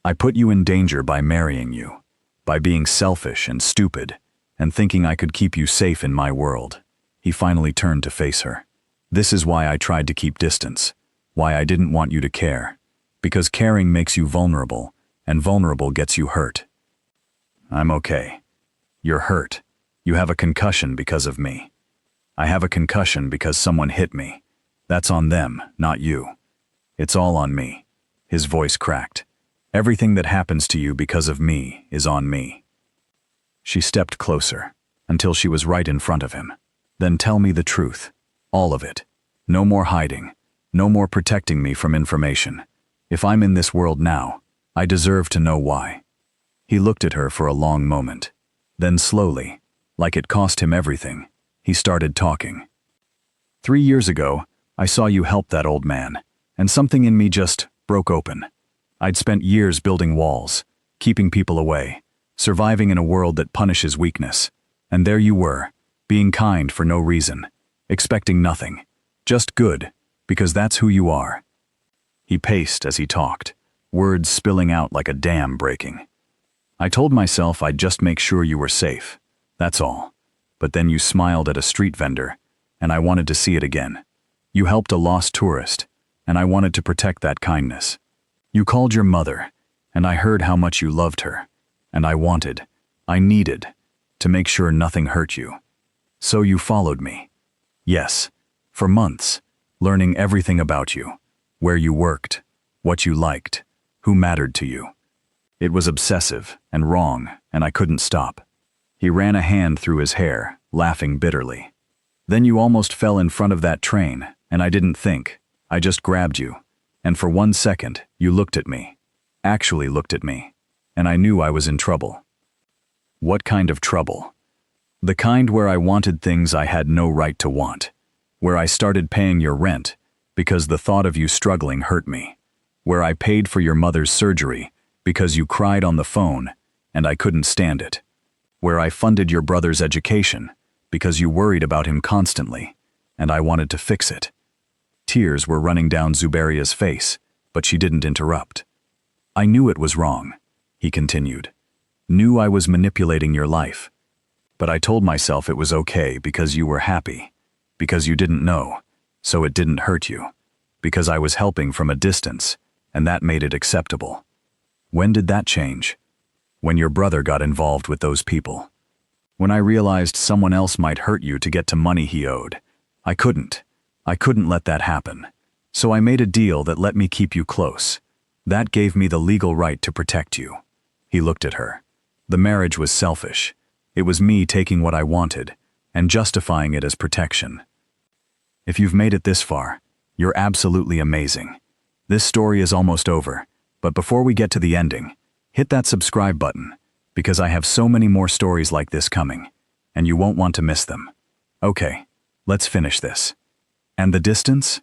I put you in danger by marrying you, by being selfish and stupid, and thinking I could keep you safe in my world." He finally turned to face her. "This is why I tried to keep distance, why I didn't want you to care. Because caring makes you vulnerable, and vulnerable gets you hurt." "I'm okay." "You're hurt. You have a concussion because of me." "I have a concussion because someone hit me. That's on them, not you. It's all on me." His voice cracked. "Everything that happens to you because of me is on me." She stepped closer, until she was right in front of him. "Then tell me the truth. All of it. No more hiding. No more protecting me from information. If I'm in this world now, I deserve to know why." He looked at her for a long moment. Then slowly, like it cost him everything, he started talking. 3 years ago, I saw you help that old man, and something in me just broke open. I'd spent years building walls, keeping people away, surviving in a world that punishes weakness. And there you were, being kind for no reason, expecting nothing, just good, because that's who you are. He paced as he talked, words spilling out like a dam breaking. I told myself I'd just make sure you were safe. That's all. But then you smiled at a street vendor, and I wanted to see it again. You helped a lost tourist, and I wanted to protect that kindness. You called your mother, and I heard how much you loved her, and I needed, to make sure nothing hurt you. So you followed me. Yes, for months, learning everything about you, where you worked, what you liked, who mattered to you. It was obsessive and wrong, and I couldn't stop. He ran a hand through his hair, laughing bitterly. Then you almost fell in front of that train, and I didn't think. I just grabbed you, and for 1 second, you looked at me. Actually looked at me, and I knew I was in trouble. What kind of trouble? The kind where I wanted things I had no right to want, where I started paying your rent because the thought of you struggling hurt me, where I paid for your mother's surgery because you cried on the phone and I couldn't stand it, where I funded your brother's education because you worried about him constantly and I wanted to fix it. Tears were running down Zuberia's face, but she didn't interrupt. I knew it was wrong, he continued. Knew I was manipulating your life. But I told myself it was okay because you were happy, because you didn't know, so it didn't hurt you, because I was helping from a distance, and that made it acceptable. When did that change? When your brother got involved with those people. When I realized someone else might hurt you to get to money he owed. I couldn't let that happen. So I made a deal that let me keep you close. That gave me the legal right to protect you. He looked at her. The marriage was selfish. It was me taking what I wanted and justifying it as protection. If you've made it this far, you're absolutely amazing. This story is almost over, but before we get to the ending, hit that subscribe button, because I have so many more stories like this coming, and you won't want to miss them. Okay, let's finish this. And the distance?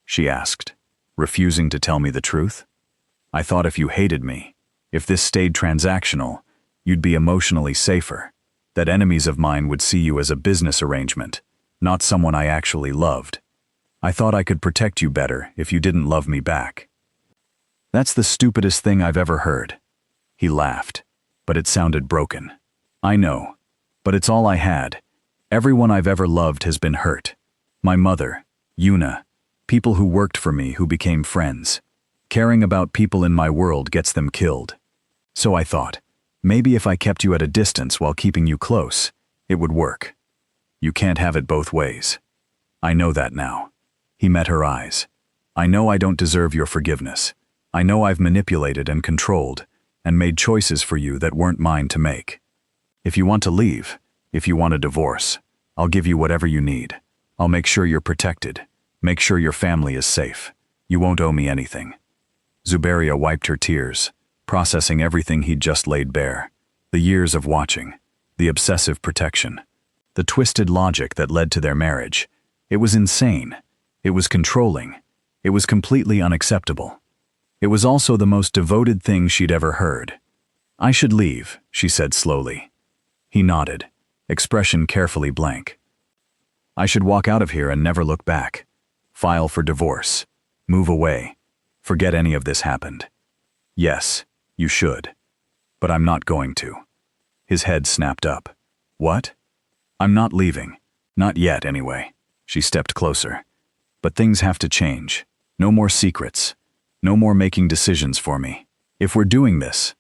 She asked, refusing to tell me the truth. I thought if you hated me, if this stayed transactional, you'd be emotionally safer, that enemies of mine would see you as a business arrangement, not someone I actually loved. I thought I could protect you better if you didn't love me back. That's the stupidest thing I've ever heard. He laughed, but it sounded broken. I know, but it's all I had. Everyone I've ever loved has been hurt. My mother, Yuna, people who worked for me who became friends. Caring about people in my world gets them killed. So I thought, maybe if I kept you at a distance while keeping you close, it would work. You can't have it both ways. I know that now. He met her eyes. I know I don't deserve your forgiveness. I know I've manipulated and controlled and made choices for you that weren't mine to make. If you want to leave, if you want a divorce, I'll give you whatever you need. I'll make sure you're protected. Make sure your family is safe. You won't owe me anything. Zuberia wiped her tears, processing everything he'd just laid bare. The years of watching, the obsessive protection, the twisted logic that led to their marriage. It was insane. It was controlling. It was completely unacceptable. It was also the most devoted thing she'd ever heard. I should leave, she said slowly. He nodded, expression carefully blank. I should walk out of here and never look back. File for divorce. Move away. Forget any of this happened. Yes, you should. But I'm not going to. His head snapped up. What? I'm not leaving. Not yet, anyway. She stepped closer. But things have to change. No more secrets. No more making decisions for me. If we're doing this,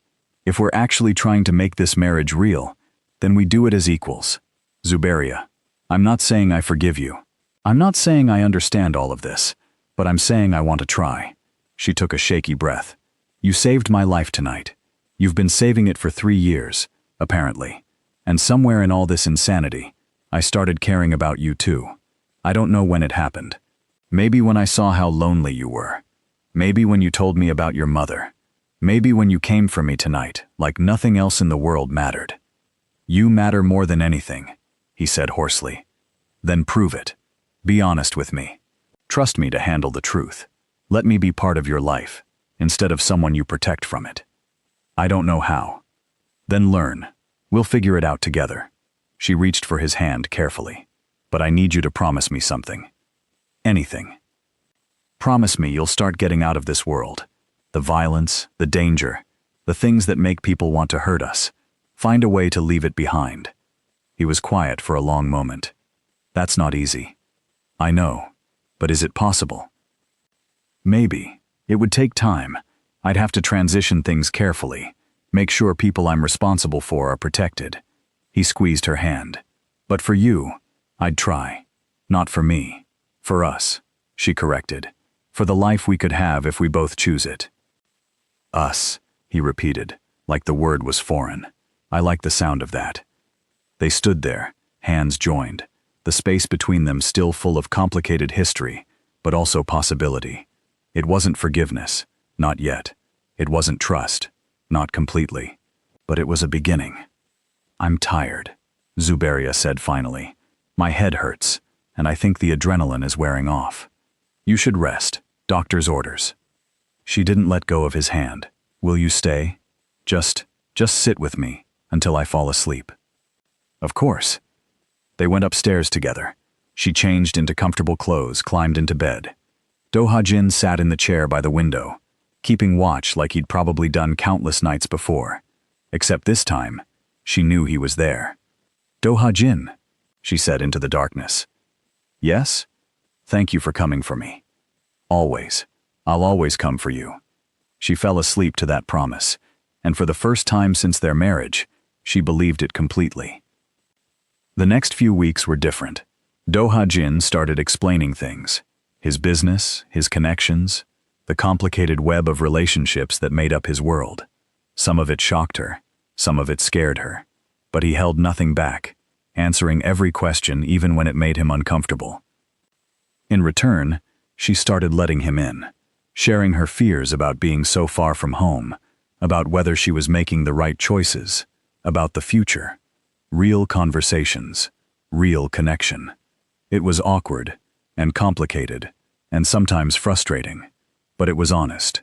if we're actually trying to make this marriage real, then we do it as equals. Zuberia, I'm not saying I forgive you. I'm not saying I understand all of this, but I'm saying I want to try. She took a shaky breath. You saved my life tonight. You've been saving it for 3 years, apparently. And somewhere in all this insanity, I started caring about you too. I don't know when it happened. Maybe when I saw how lonely you were. Maybe when you told me about your mother. Maybe when you came for me tonight, like nothing else in the world mattered. You matter more than anything, he said hoarsely. Then prove it. Be honest with me. Trust me to handle the truth. Let me be part of your life, instead of someone you protect from it. I don't know how. Then learn. We'll figure it out together. She reached for his hand carefully. But I need you to promise me something. Anything. Promise me you'll start getting out of this world. The violence, the danger, the things that make people want to hurt us. Find a way to leave it behind." He was quiet for a long moment. "That's not easy." "I know, but is it possible?" "Maybe. It would take time. I'd have to transition things carefully, make sure people I'm responsible for are protected." He squeezed her hand. "But for you, I'd try. Not for me. For us," she corrected. "For the life we could have if we both choose it." "Us," he repeated, like the word was foreign. I like the sound of that. They stood there, hands joined, the space between them still full of complicated history, but also possibility. It wasn't forgiveness, not yet. It wasn't trust, not completely. But it was a beginning. "I'm tired," Zuberia said finally. "My head hurts, and I think the adrenaline is wearing off. You should rest, doctor's orders." She didn't let go of his hand. "Will you stay? Just sit with me until I fall asleep." "Of course." They went upstairs together. She changed into comfortable clothes, climbed into bed. Do-ha-jin sat in the chair by the window, keeping watch like he'd probably done countless nights before. Except this time, she knew he was there. "Do-ha-jin," she said into the darkness. "Yes? Thank you for coming for me. Always. I'll always come for you." She fell asleep to that promise, and for the first time since their marriage, she believed it completely. The next few weeks were different. Do-ha-jin started explaining things. His business, his connections, the complicated web of relationships that made up his world. Some of it shocked her, some of it scared her. But he held nothing back, answering every question even when it made him uncomfortable. In return, she started letting him in, sharing her fears about being so far from home, about whether she was making the right choices, about the future. Real conversations, real connection. It was awkward and complicated and sometimes frustrating, but it was honest.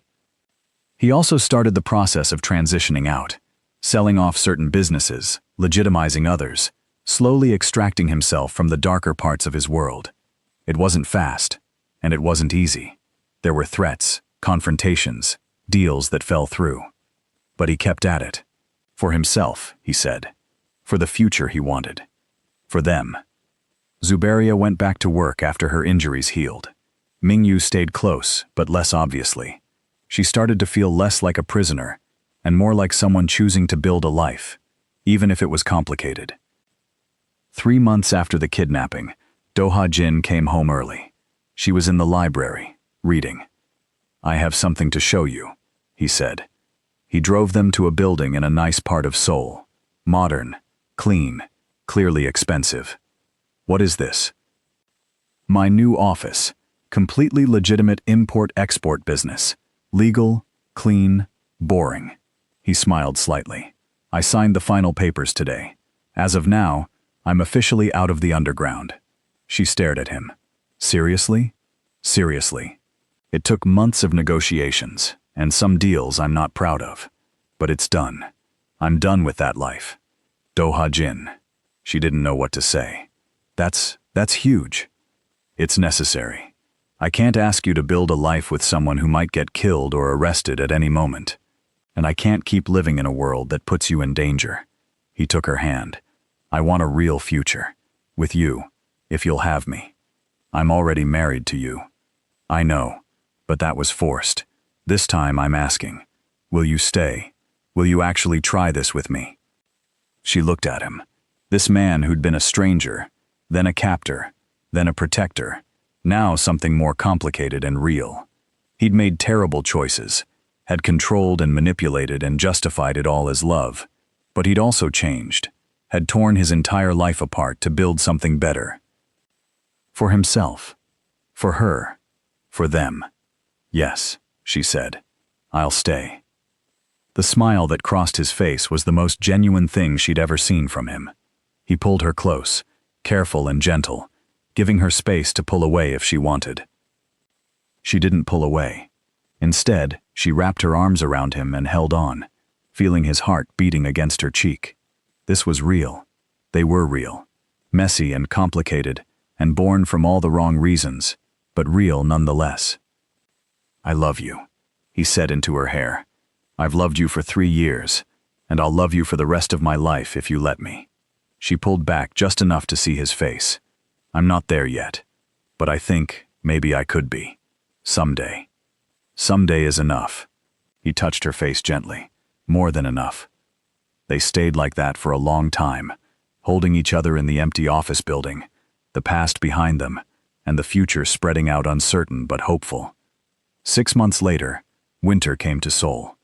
He also started the process of transitioning out, selling off certain businesses, legitimizing others, slowly extracting himself from the darker parts of his world. It wasn't fast, and it wasn't easy. There were threats, confrontations, deals that fell through. But he kept at it. For himself, he said. For the future he wanted. For them. Zuberia went back to work after her injuries healed. Mingyu stayed close, but less obviously. She started to feel less like a prisoner, and more like someone choosing to build a life, even if it was complicated. 3 months after the kidnapping, Do-ha-jin came home early. She was in the library, reading. "I have something to show you," he said. He drove them to a building in a nice part of Seoul. Modern, clean, clearly expensive. "What is this?" "My new office. Completely legitimate import-export business. Legal, clean, boring." He smiled slightly. "I signed the final papers today. As of now, I'm officially out of the underground." She stared at him. "Seriously?" "Seriously. It took months of negotiations, and some deals I'm not proud of. But it's done. I'm done with that life." Do-ha-jin. She didn't know what to say. That's huge. "It's necessary. I can't ask you to build a life with someone who might get killed or arrested at any moment. And I can't keep living in a world that puts you in danger." He took her hand. "I want a real future. With you, if you'll have me. I'm already married to you." "I know, but that was forced. This time I'm asking, will you stay? Will you actually try this with me?" She looked at him. This man who'd been a stranger, then a captor, then a protector, now something more complicated and real. He'd made terrible choices, had controlled and manipulated and justified it all as love, but he'd also changed, had torn his entire life apart to build something better. For himself, for her, for them. "Yes," she said, "I'll stay." The smile that crossed his face was the most genuine thing she'd ever seen from him. He pulled her close, careful and gentle, giving her space to pull away if she wanted. She didn't pull away. Instead, she wrapped her arms around him and held on, feeling his heart beating against her cheek. This was real. They were real. Messy and complicated, and born from all the wrong reasons, but real nonetheless. I love you, he said into her hair. I've loved you for 3 years, and I'll love you for the rest of my life if you let me. She pulled back just enough to see his face. I'm not there yet, but I think maybe I could be. Someday. Someday is enough. He touched her face gently. More than enough. They stayed like that for a long time, holding each other in the empty office building, the past behind them, and the future spreading out uncertain but hopeful. 6 months later, winter came to Seoul.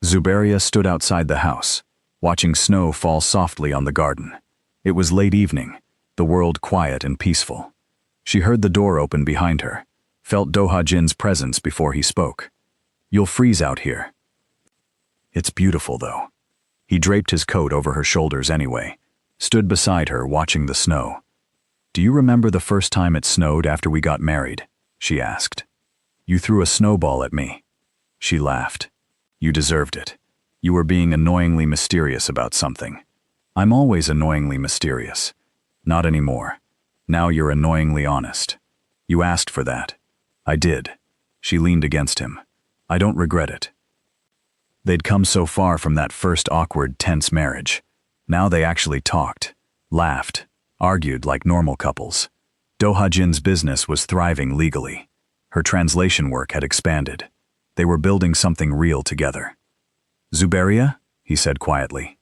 Zuberia stood outside the house, watching snow fall softly on the garden. It was late evening, the world quiet and peaceful. She heard the door open behind her, felt Do-ha-jin's presence before he spoke. You'll freeze out here. It's beautiful, though. He draped his coat over her shoulders anyway, stood beside her watching the snow. Do you remember the first time it snowed after we got married? She asked. You threw a snowball at me. She laughed. You deserved it. You were being annoyingly mysterious about something. I'm always annoyingly mysterious. Not anymore. Now you're annoyingly honest. You asked for that. I did. She leaned against him. I don't regret it. They'd come so far from that first awkward, tense marriage. Now they actually talked, laughed, argued like normal couples. Do-ha-jin's business was thriving legally. Her translation work had expanded. They were building something real together. Zuberia? He said quietly.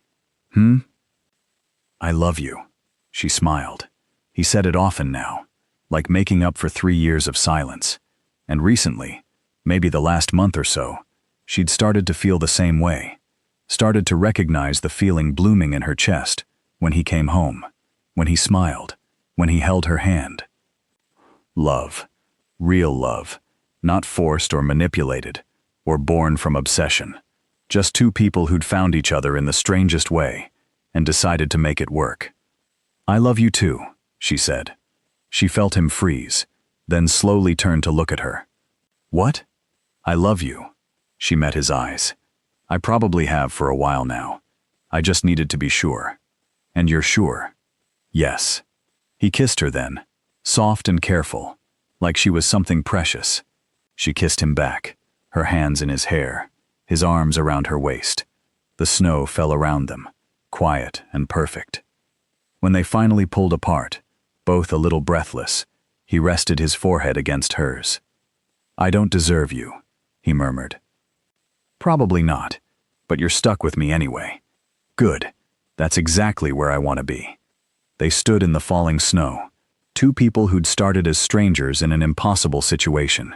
I love you. She smiled. He said it often now, like making up for 3 years of silence. And recently, maybe the last month or so, she'd started to feel the same way, started to recognize the feeling blooming in her chest when he came home, when he smiled, when he held her hand. Love. Real love. Not forced or manipulated, or born from obsession. Just 2 people who'd found each other in the strangest way and decided to make it work. I love you too, she said. She felt him freeze, then slowly turned to look at her. What? I love you. She met his eyes. I probably have for a while now. I just needed to be sure. And you're sure? Yes. He kissed her then, soft and careful, like she was something precious. She kissed him back, her hands in his hair, his arms around her waist. The snow fell around them, quiet and perfect. When they finally pulled apart, both a little breathless, he rested his forehead against hers. I don't deserve you, he murmured. Probably not, but you're stuck with me anyway. Good. That's exactly where I want to be. They stood in the falling snow, 2 people who'd started as strangers in an impossible situation.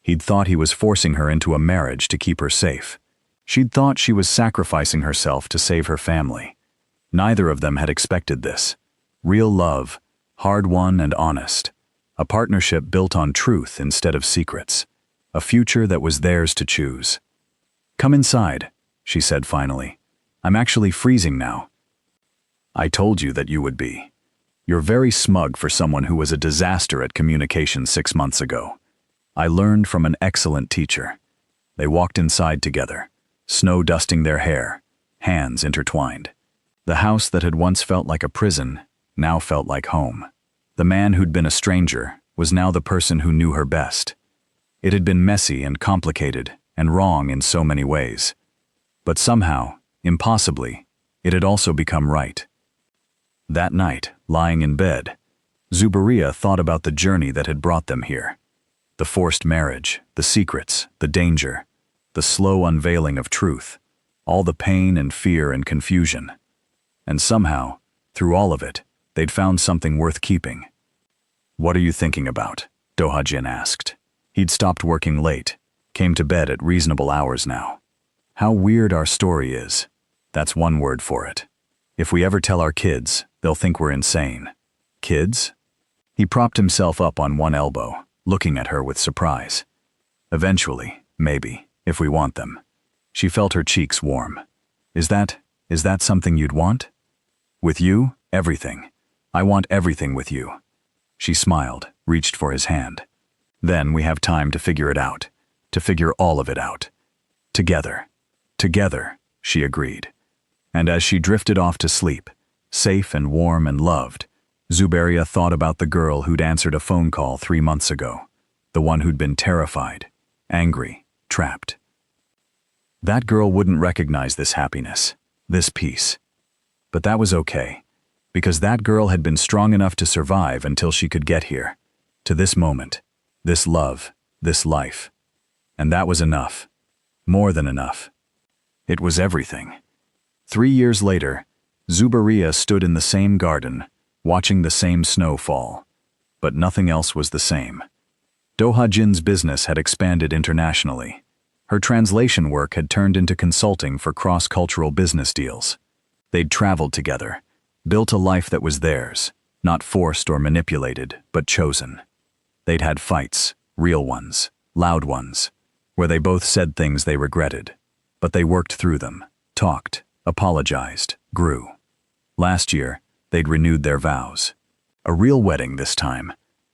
He'd thought he was forcing her into a marriage to keep her safe. She'd thought she was sacrificing herself to save her family. Neither of them had expected this. Real love, hard-won and honest. A partnership built on truth instead of secrets. A future that was theirs to choose. Come inside, she said finally. I'm actually freezing now. I told you that you would be. You're very smug for someone who was a disaster at communication 6 months ago. I learned from an excellent teacher. They walked inside together, snow dusting their hair, hands intertwined. The house that had once felt like a prison now felt like home. The man who'd been a stranger was now the person who knew her best. It had been messy and complicated and wrong in so many ways. But somehow, impossibly, it had also become right. That night, lying in bed, Zuberia thought about the journey that had brought them here. The forced marriage, the secrets, the danger, the slow unveiling of truth, all the pain and fear and confusion. And somehow, through all of it, they'd found something worth keeping. What are you thinking about? Do-ha-jin asked. He'd stopped working late, came to bed at reasonable hours now. How weird our story is. That's one word for it. If we ever tell our kids, they'll think we're insane. Kids? He propped himself up on one elbow, looking at her with surprise. Eventually, maybe, if we want them. She felt her cheeks warm. Is that something you'd want? With you, everything. I want everything with you. She smiled, reached for his hand. Then we have time to figure it out, to figure all of it out. Together. Together, she agreed. And as she drifted off to sleep, safe and warm and loved, Zuberia thought about the girl who'd answered a phone call 3 months ago, the one who'd been terrified, angry, trapped. That girl wouldn't recognize this happiness, this peace. But that was okay, because that girl had been strong enough to survive until she could get here, to this moment, this love, this life. And that was enough. More than enough. It was everything. 3 years later, Zubaria stood in the same garden, watching the same snow fall. But nothing else was the same. Doha Jin's business had expanded internationally. Her translation work had turned into consulting for cross-cultural business deals. They'd traveled together, built a life that was theirs, not forced or manipulated, but chosen. They'd had fights, real ones, loud ones, where they both said things they regretted. But they worked through them, talked, apologized, grew. Last year, they'd renewed their vows. A real wedding this time,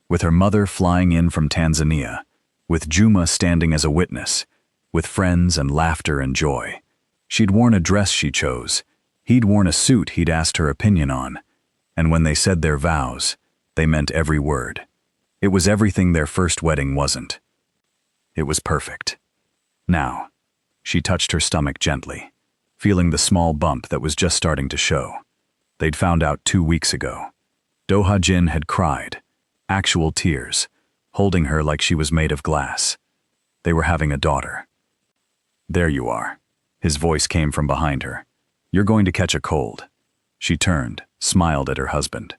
with her mother flying in from Tanzania, with Juma standing as a witness, with friends and laughter and joy. She'd worn a dress she chose. He'd worn a suit he'd asked her opinion on. And when they said their vows, they meant every word. It was everything their first wedding wasn't. It was perfect. Now, she touched her stomach gently, feeling the small bump that was just starting to show. They'd found out 2 weeks ago. Doha Jin had cried, actual tears, holding her like she was made of glass. They were having a daughter. "There you are." His voice came from behind her. "You're going to catch a cold." She turned, smiled at her husband.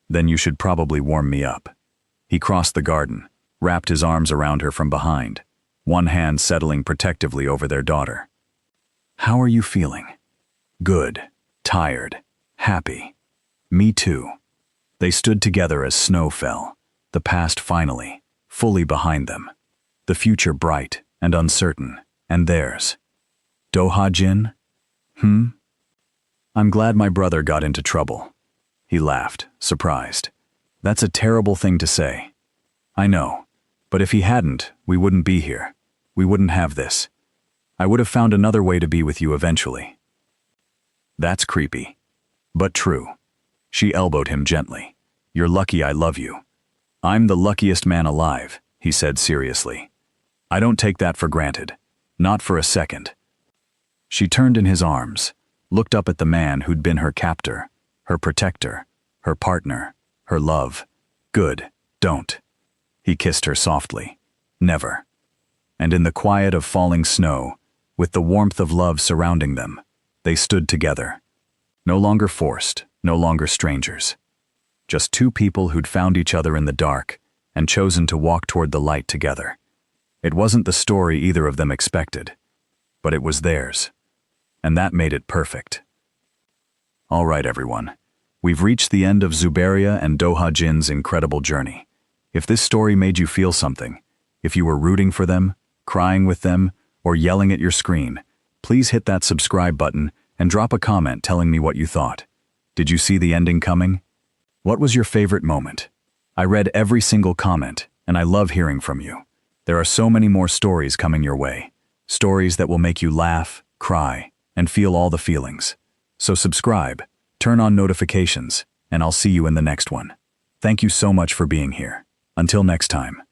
"Then you should probably warm me up." He crossed the garden, wrapped his arms around her from behind, one hand settling protectively over their daughter. "How are you feeling?" "Good, tired, happy." "Me too." They stood together as snow fell, the past finally, fully behind them. The future bright and uncertain, and theirs. "Doha Jin? I'm glad my brother got into trouble." He laughed, surprised. "That's a terrible thing to say." "I know, but if he hadn't, we wouldn't be here. We wouldn't have this. I would have found another way to be with you eventually." "That's creepy. But true." She elbowed him gently. "You're lucky I love you." "I'm the luckiest man alive," he said seriously. "I don't take that for granted. Not for a second." She turned in his arms, looked up at the man who'd been her captor, her protector, her partner, her love. "Good, don't." He kissed her softly. "Never." And in the quiet of falling snow, with the warmth of love surrounding them, they stood together. No longer forced, no longer strangers. Just two people who'd found each other in the dark and chosen to walk toward the light together. It wasn't the story either of them expected, but it was theirs. And that made it perfect. All right, everyone. We've reached the end of Zubaria and Doha Jin's incredible journey. If this story made you feel something, if you were rooting for them, crying with them, or yelling at your screen, please hit that subscribe button and drop a comment telling me what you thought. Did you see the ending coming? What was your favorite moment? I read every single comment, and I love hearing from you. There are so many more stories coming your way. Stories that will make you laugh, cry, and feel all the feelings. So subscribe, turn on notifications, and I'll see you in the next one. Thank you so much for being here. Until next time.